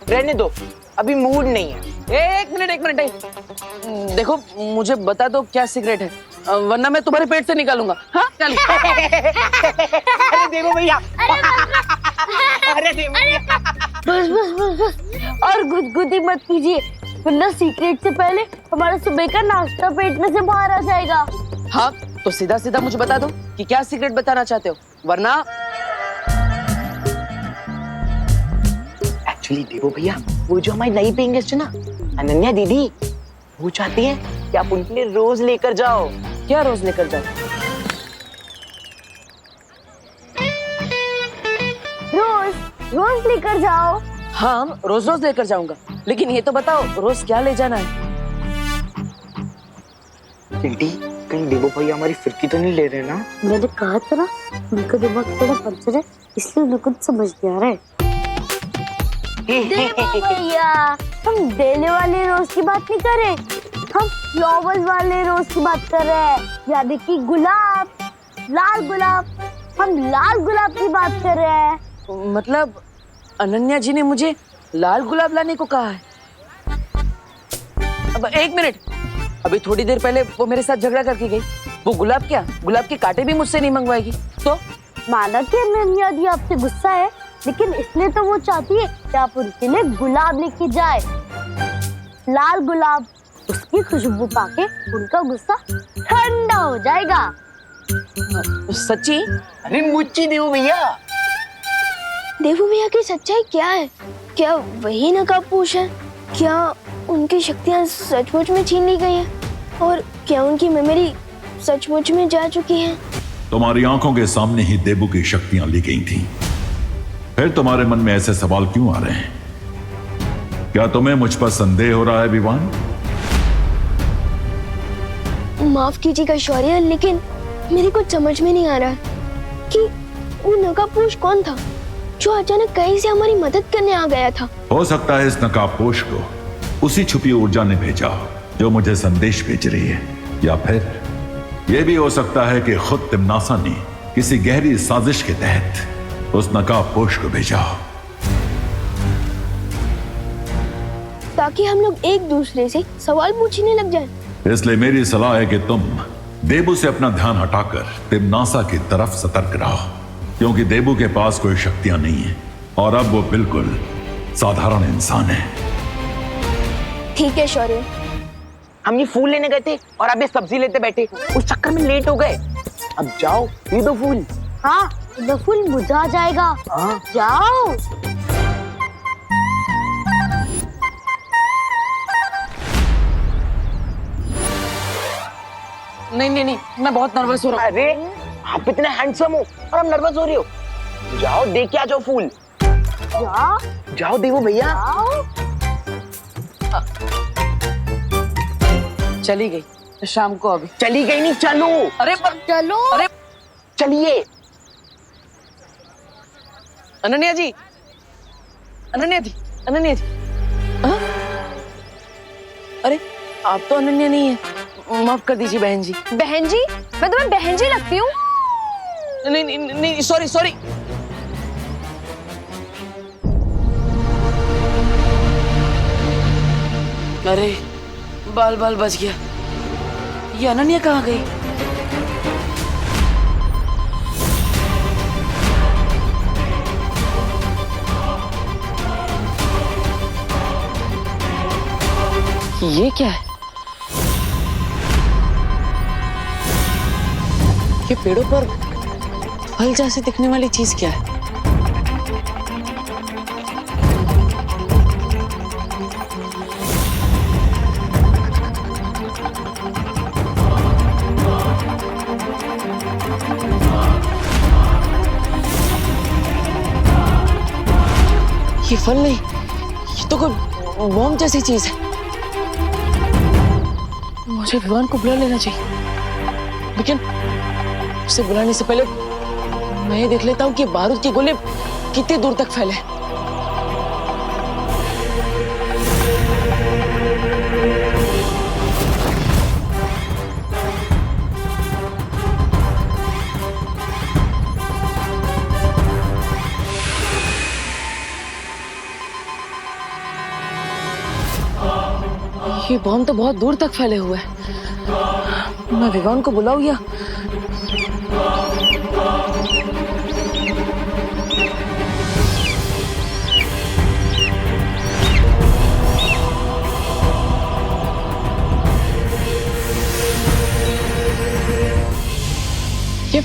रहने दो, अभी मूड नहीं है। एक मिनट, देखो मुझे बता दो क्या सीक्रेट है, वरना मैं तुम्हारे पेट से निकालूंगा। हाँ चल। अरे देवो भैया, अरे देवो भैया, बस और गुदगुदी मत कीजिए, वरना सीक्रेट से पहले हमारा सुबह का नाश्ता पेट में से बाहर आ जाएगा। हाँ तो सीधा सीधा मुझे बता दो कि क्या सीक्रेट बताना चाहते हो, वरना। एक्चुअली देवो भैया, वो जो हमारी नई पेइंग गेस्ट है ना, अनन्या दीदी, वो चाहती है कि आप उनके लिए रोज लेकर जाओ। क्या रोज लेकर जाओ? रोज लेकर जाओ। हाँ रोज लेकर जाऊंगा, लेकिन ये तो बताओ रोज क्या ले जाना है? चिंटी कहीं देवो भैया हमारी फिरकी तो नहीं ले रहे ना? मैंने कहा था ना, उनका दिमाग थोड़ा पंचर है, इसलिए उन्हें कुछ समझ नहीं आ रहा है। भैया, हम देने वाले रोज की बात नहीं कर रहे, हम फ्लावर्स वाले रोज की बात कर रहे हैं, यानी कि गुलाब, लाल गुलाब। हम लाल गुलाब की बात कर रहे हैं। मतलब अनन्या जी ने मुझे लाल गुलाब लाने को कहा है? अब एक मिनट, अभी थोड़ी देर पहले वो मेरे साथ झगड़ा करके गई। वो गुलाब क्या, गुलाब के कांटे भी मुझसे नहीं मंगवाएगी तो? माना कि अनन्या दी आपसे गुस्सा है, लेकिन इसलिए तो वो चाहती है कि आप उनके लिए गुलाब लेके जाए, लाल गुलाब। उसकी खुशबू पाके उनका गुस्सा ठंडा हो जाएगा। सच्ची? अरे मुच्ची देवो भैया। देवू भैया की सच्चाई क्या है? क्या वही नकाबपोश है? क्या उनकी शक्तियाँ सचमुच में छीन ली गई हैं? और क्या उनकी मेमोरी सचमुच में जा चुकी है? तुम्हारी आंखों के सामने ही देबू की शक्तियां ली गई थीं। फिर तुम्हारे मन में ऐसे सवाल क्यों आ रहे हैं? क्या तुम्हें मुझ पर संदेह हो रहा है विवान? माफ कीजिएगा शौर्य, लेकिन मेरे को समझ में नहीं आ रहा कि वो नकाबपोश कौन था जो अचानक कहीं से हमारी मदद करने आ गया था। हो सकता है इस नकाबपोश को उसी छुपी ऊर्जा ने भेजा जो मुझे संदेश भेज रही है, या फिर यह भी हो सकता है कि खुद तिम्नासा ने किसी गहरी साजिश के तहत उस नकाबपोश को भेजा, ताकि हम लोग एक दूसरे से सवाल पूछने लग जाएं। इसलिए मेरी सलाह है कि तुम देबू से अपना ध्यान हटाकर तिम्नासा की तरफ सतर्क रहो, क्योंकि देबू के पास कोई शक्तियां नहीं है और अब वो बिल्कुल साधारण इंसान है। ठीक है शौर्य। हम ये फूल लेने गए थे और अब ये सब्जी लेते बैठे, उस चक्कर में लेट हो गए। अब जाओ ये दो फूल। हाँ, ये फूल मुरझा जाएगा। हाँ। जाओ। नहीं नहीं नहीं, मैं बहुत नर्वस हो रहा हूँ। अरे आप इतने हैंडसम हो और हम नर्वस हो रहे हो। जाओ देख के आ जाओ फूल। जाओ देवो भैया। चली गई शाम को। अभी चली गई नहीं, चलो। अरे चलो। अरे चलिए। अनन्या जी, अनन्या जी, अनन्या जी। हाँ? अरे आप तो अनन्या नहीं है, माफ कर दीजिए बहन जी। बहन जी? मैं तुम्हें बहन जी लगती हूँ? नहीं नहीं नहीं, सॉरी सॉरी। अरे बाल बाल बच गया। ये अनन्या कहाँ गई? ये क्या है? ये पेड़ों पर फल जैसे दिखने वाली चीज क्या है? ये फल नहीं, ये तो कोई बॉम्ब जैसी चीज है। मुझे विवान को बुला लेना चाहिए, लेकिन उसे बुलाने से पहले मैं ये देख लेता हूँ कि बारूद के गोले कितनी दूर तक फैले। ये बॉम्ब तो बहुत दूर तक फैले हुए हैं। मैं विवान को बुलाऊं या? ये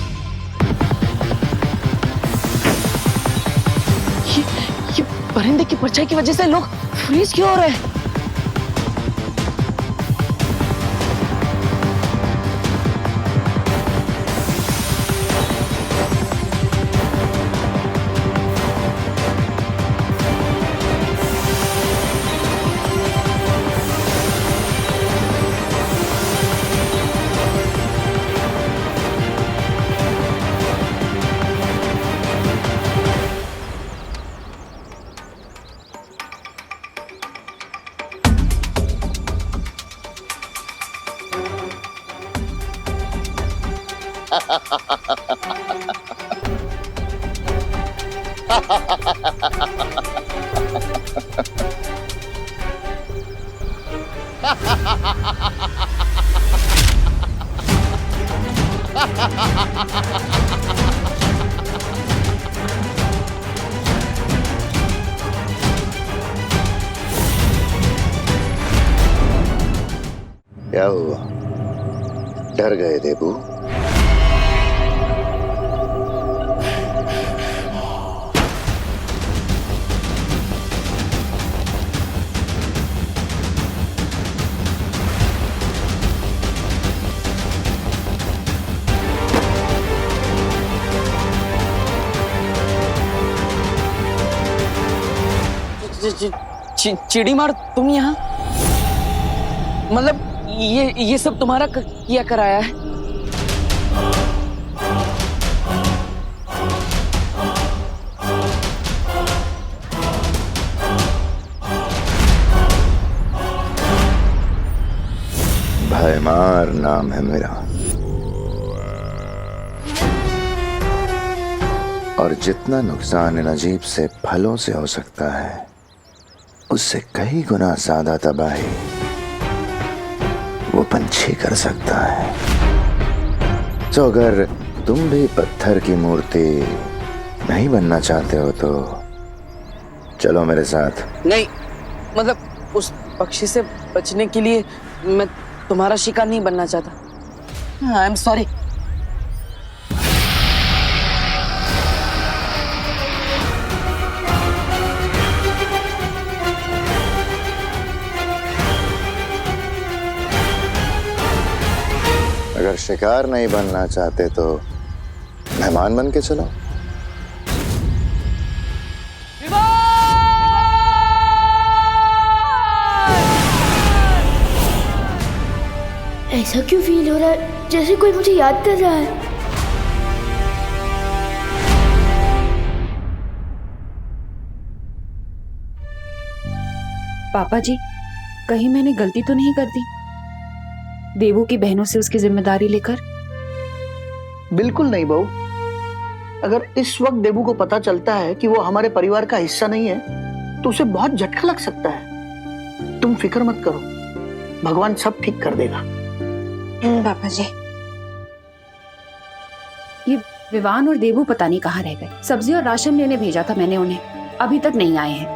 परिंदे की परछाई की वजह से लोग फ्रीज क्यों हो रहे हैं? क्या हुआ? डर गए देबू? चिड़ी मार, तुम यहाँ? मतलब ये सब तुम्हारा किया कराया है? भयमार नाम है मेरा, और जितना नुकसान इन अजीब से फलों से हो सकता है उससे कई गुना ज्यादा तबाही वो पंछी कर सकता है। तो अगर तुम भी पत्थर की मूर्ति नहीं बनना चाहते हो तो चलो मेरे साथ। नहीं, मतलब उस पक्षी से बचने के लिए मैं तुम्हारा शिकार नहीं बनना चाहता। I am sorry. अगर शिकार नहीं बनना चाहते तो मेहमान बन के चलो। ऐसा क्यों फील हो रहा है जैसे कोई मुझे याद कर रहा है? पापा जी, कहीं मैंने गलती तो नहीं कर दी देवू की बहनों से उसकी जिम्मेदारी लेकर? बिल्कुल नहीं बहू। अगर इस वक्त देबू को पता चलता है कि वो हमारे परिवार का हिस्सा नहीं है तो उसे बहुत झटका लग सकता है। तुम फिक्र मत करो, भगवान सब ठीक कर देगा। पापा जी, ये विवान और देवू पता नहीं कहाँ रह गए। सब्जी और राशन लेने भेजा था मैंने उन्हें, अभी तक नहीं आए हैं।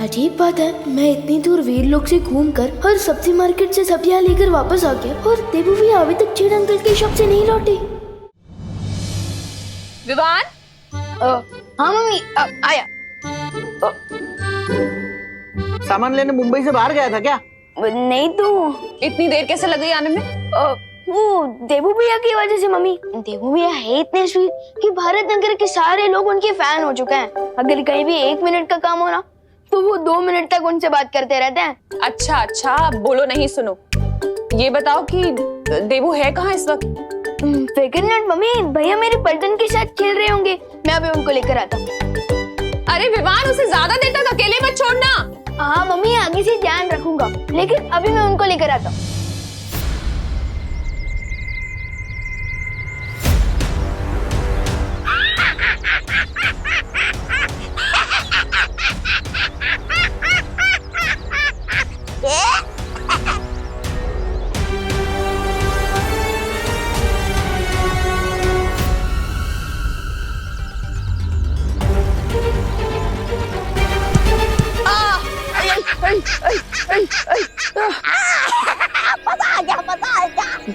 अजीब बात है, मैं इतनी दूर वीरलोक से घूमकर और सब्जी मार्केट से सब्जियां लेकर वापस आ गया और देबू भी अभी तक चीड़ अंकल के शॉप से नहीं लौटे। विवान? हाँ मम्मी, आया। सामान लेने मुंबई से बाहर गया था क्या? नहीं तो इतनी देर कैसे लग गई आने में? वो देबू भैया की वजह से मम्मी। देबू भैया है इतने स्वीट कि भारत नगर के सारे लोग उनके फैन हो चुके हैं। अगर कहीं भी 1 मिनट का काम हो ना तो वो 2 मिनट तक उनसे बात करते रहते हैं। अच्छा अच्छा, बोलो नहीं सुनो। ये बताओ कि देवू है कहाँ इस वक्त? फिक्र नट मम्मी, भैया मेरे पलटन के साथ खेल रहे होंगे, मैं अभी उनको लेकर आता हूँ। अरे विवान, उसे ज्यादा देर तक अकेले मत छोड़ना। हाँ मम्मी, आगे से ध्यान रखूंगा, लेकिन अभी मैं उनको लेकर आता हूँ।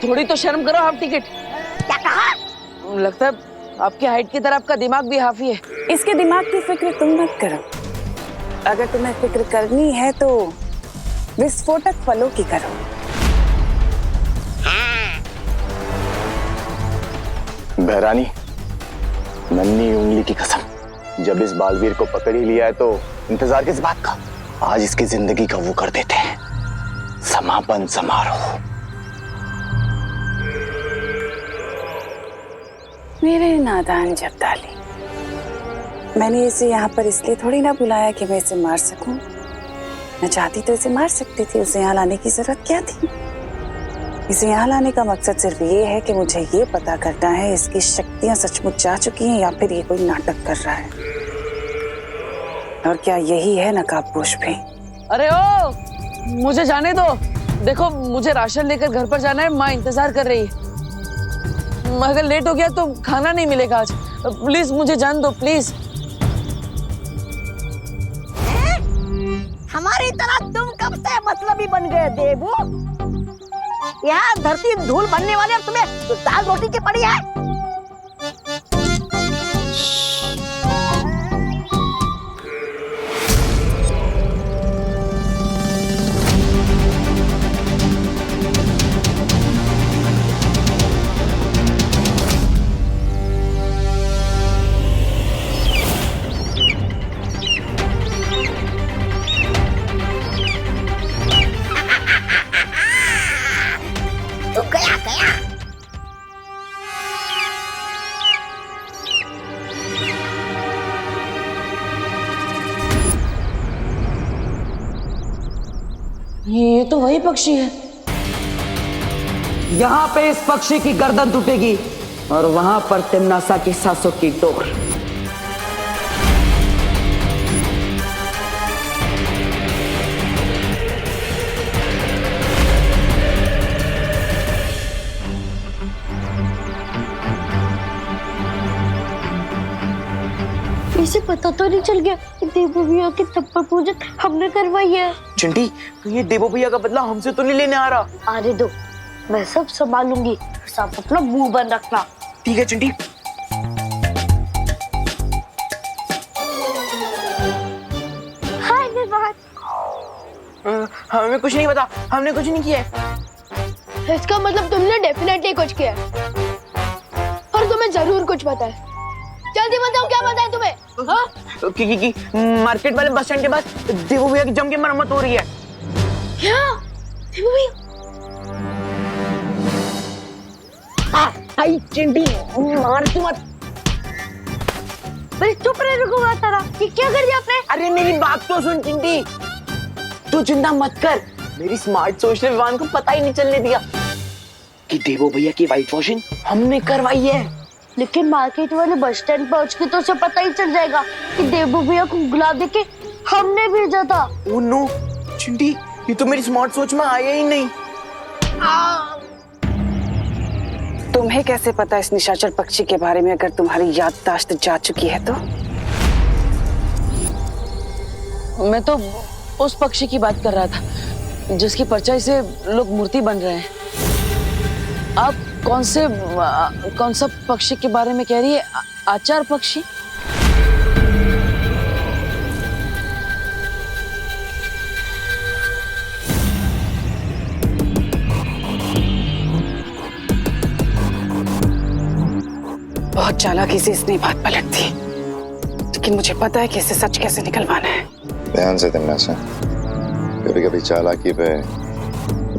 थोड़ी तो शर्म करो। हाफ टिकट क्या कहा? लगता है आपकी हाइट की तरह आपका दिमाग भी हाफी है। इसके दिमाग की फिक्र तुम मत करो। अगर तुम्हें फिक्र करनी है तो विस्फोटक फलों की करो। बहरानी, नन्ही उंगली की कसम, जब इस बालवीर को पकड़ ही लिया है तो इंतजार किस बात का? आज इसकी जिंदगी का वो कर देते हैं, समापन समारोह। मेरे नादान जब्दाली, मैंने इसे यहाँ पर इसलिए थोड़ी ना बुलाया कि मैं इसे मार सकूं। मैं चाहती तो इसे मार सकती थी, उसे यहाँ लाने की जरूरत क्या थी? इसे यहाँ लाने का मकसद सिर्फ ये है कि मुझे ये पता करना है इसकी शक्तियां सचमुच जा चुकी हैं या फिर ये कोई नाटक कर रहा है। और क्या यही है नकाबपोश भी? अरे ओ, मुझे जाने दो। देखो मुझे राशन लेकर घर पर जाना है, माँ इंतजार कर रही है। अगर लेट हो गया तो खाना नहीं मिलेगा आज। प्लीज मुझे जान दो प्लीज। हमारी तरह तुम कब से मतलबी बन गए देबू? यहाँ धरती धूल बनने वाली और तुम्हें दाल रोटी की पड़ी है। ये तो वही पक्षी है। यहाँ पे इस पक्षी की गर्दन टूटेगी और वहां पर तिमनासा की सांसों की डोर। इसे पता तो नहीं चल गया कि देवू भैया की थप्पड़ पूजन हमने करवाई है। चिंटी, ये देवो भैया का बदला हमसे तो नहीं लेने आ रहा। आने दो, मैं सब संभालूंगी। सब अपना मुंह बंद रखना। ठीक है चिंटी। हाय निर्वात। हमें कुछ नहीं पता, हमने कुछ नहीं किया है। इसका मतलब तुमने डेफिनेटली कुछ किया है और तुम्हें जरूर कुछ पता है। जल्दी बताओ क्या पता है तुम्हें? हाँ? की मार्केट वाले बस स्टैंड के पास देवो भैया की जम की मरम्मत हो रही है। क्या? देवो भैया? आई चिंटी, मार तू मत। बस चुप रहे रुकूंगा तारा। ये क्या कर दिया आपने? अरे मेरी बात तो सुन चिंटी, तू चिंता मत कर। मेरी स्मार्ट सोच ने विवान को पता ही नहीं चलने दिया कि देवो भैया की व्हाइट वॉशिंग हमने करवाई है। लेकिन मार्केट वाले बस स्टैंड पहुंच के तो उसे पता ही चल जाएगा कि देवू भैया को गुलाब देके हमने भेजा था। ओह नो चिंटी, ये तो मेरी स्मार्ट सोच में आया ही नहीं। तुम्हें कैसे पता इस निशाचर पक्षी के बारे में, अगर तुम्हारी याददाश्त जा चुकी है तो? मैं तो उस पक्षी की बात कर रहा था जिसकी परछाई से लोग मूर्ति बन रहे हैं। आप कौन सा पक्षी के बारे में कह रही है? आचार पक्षी? बहुत चालाकी से इसने बात पलट दी, लेकिन मुझे पता है कि इसे सच कैसे निकलवाना है। ध्यान से तिमनासा, कभी कभी चालाकी पे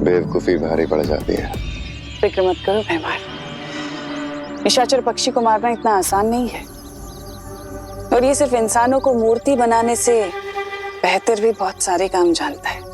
बेवकूफी भारी पड़ जाती है। फिक्र मत करो मेहमान, निशाचर पक्षी को मारना इतना आसान नहीं है और ये सिर्फ इंसानों को मूर्ति बनाने से बेहतर भी बहुत सारे काम जानता है।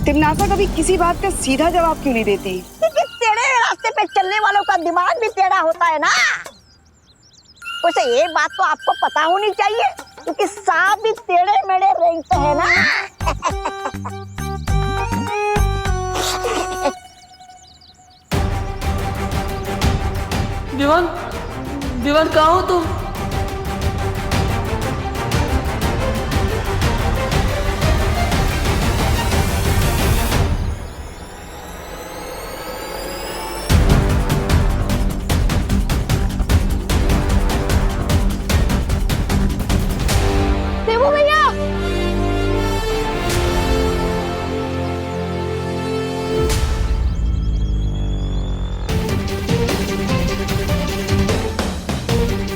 तिमनासा कभी किसी बात का सीधा जवाब क्यों नहीं देती? टेढ़े रास्ते पे चलने वालों का दिमाग भी टेढ़ा होता है ना। वैसे ये बात तो आपको पता होनी चाहिए क्योंकि सांप भी टेढ़े मेढ़े रेंगते हैं ना। दीवान कहाँ हो तुम? देवू भैया!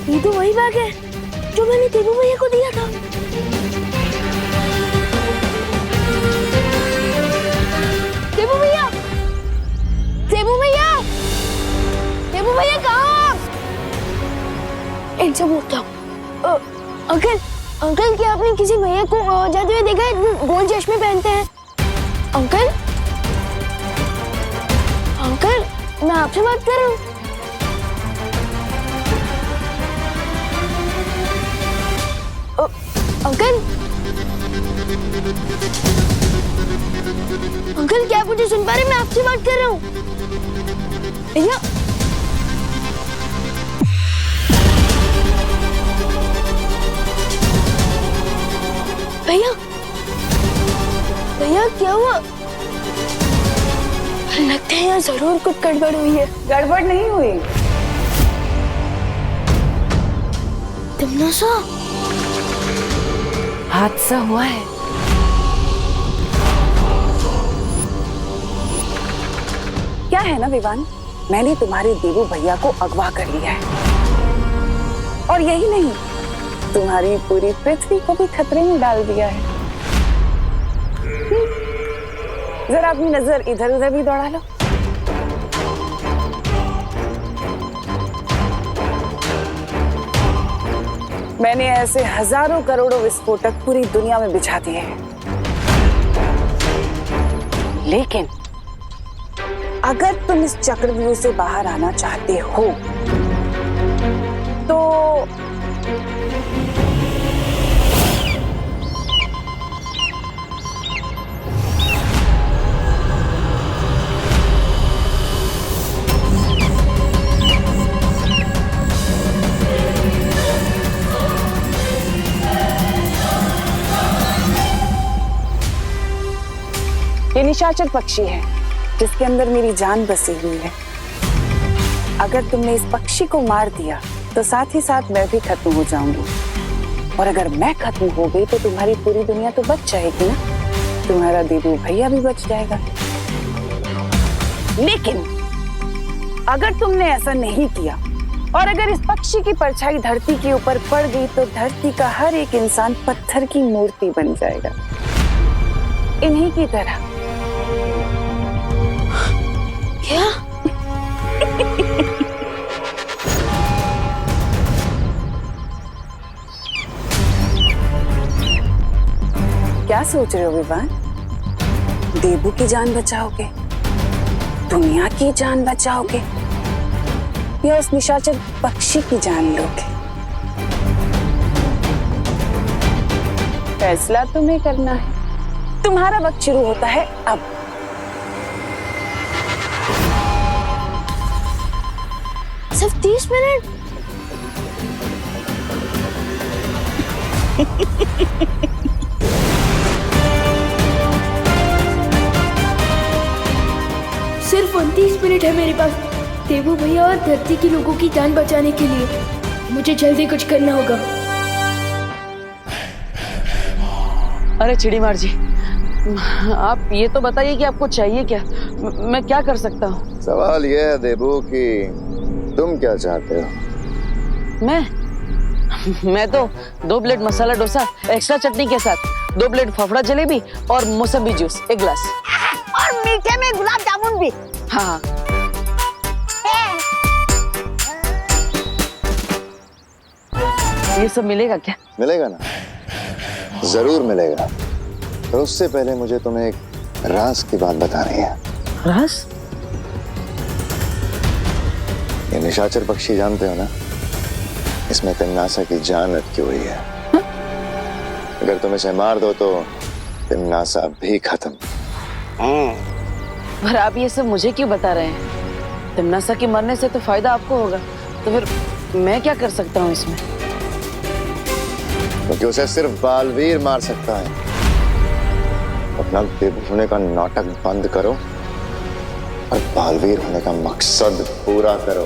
ये तो वही बैग है जो मैंने देबू भैया को दिया था। देबू भैया, देबू भैया, देबू भैया कहाँ? इनसे पूछता हूँ। अंकल, अंकल क्या आपने किसी भैया को जाते हुए देखा है? गोल चश्मे पहनते हैं। अंकल, अंकल मैं आपसे बात कर रहा हूँ। अंकल, अंकल क्या आप मुझे सुन पा रहे हैं? मैं आपसे बात कर रहा हूँ। भैया, भैया, भैया क्या हुआ? लगता है यहाँ जरूर कुछ गड़बड़ हुई है। गड़बड़ नहीं हुई। तिमनासा, हादसा हुआ है। क्या है ना विवान, मैंने तुम्हारे देबू भैया को अगवा कर लिया है, और यही नहीं, तुम्हारी पूरी पृथ्वी को भी खतरे में डाल दिया है। जरा अपनी नजर इधर उधर भी दौड़ा लो। मैंने ऐसे हजारों करोड़ों विस्फोटक पूरी दुनिया में बिछा दिए हैं, लेकिन अगर तुम इस चक्रव्यूह से बाहर आना चाहते हो तो ये निशाचर पक्षी है जिसके अंदर मेरी जान बसी हुई है। अगर तुमने इस पक्षी को मार दिया तो साथ ही साथ मैं भी खत्म हो जाऊंगी, और अगर मैं खत्म हो गई तो तुम्हारी पूरी दुनिया तो बच जाएगी ना, तुम्हारा देबू भैया भी बच जाएगा। लेकिन अगर तुमने ऐसा नहीं किया और अगर इस पक्षी की परछाई धरती के ऊपर पड़ गई तो धरती का हर एक इंसान पत्थर की मूर्ति बन जाएगा, इन्हीं की तरह। क्या? क्या सोच रहे हो विवान? देबू की जान बचाओगे, दुनिया की जान बचाओगे, या उस निशाचर पक्षी की जान लोगे? फैसला तुम्हें करना है। तुम्हारा वक्त शुरू होता है अब। सिर्फ 30 मिनट? सिर्फ 29 मिनट है मेरे पास देबू भैया और धरती के लोगों की जान बचाने के लिए। मुझे जल्दी कुछ करना होगा। अरे चिड़ीमार जी, आप ये तो बताइए कि आपको चाहिए क्या? मैं क्या कर सकता हूँ? सवाल यह है देबू कि तुम क्या चाहते हो? मैं तो 2 प्लेट मसाला डोसा एक्स्ट्रा चटनी के साथ, 2 प्लेट फाफड़ा जलेबी और मौसम्बी जूस 1 गिलास, और मीठे में गुलाब जामुन भी। हाँ। ये सब मिलेगा क्या? मिलेगा ना, जरूर मिलेगा। तो उससे पहले मुझे तुम्हें एक राज की बात बतानी है। राज? ये निशाचर पक्षी जानते हो ना, इसमें तिमनासा की जान अटकी हुई है। अगर तुम इसे मार दो तो तिमनासा भी खत्म। पर आप ये सब मुझे क्यों बता रहे हैं? तिमनासा के मरने से तो फायदा आपको होगा, तो फिर मैं क्या कर सकता हूँ इसमें? क्योंकि उसे सिर्फ बालवीर मार सकता है। अपना देबू होने का नाटक बंद करो और बालवीर होने का मकसद पूरा करो।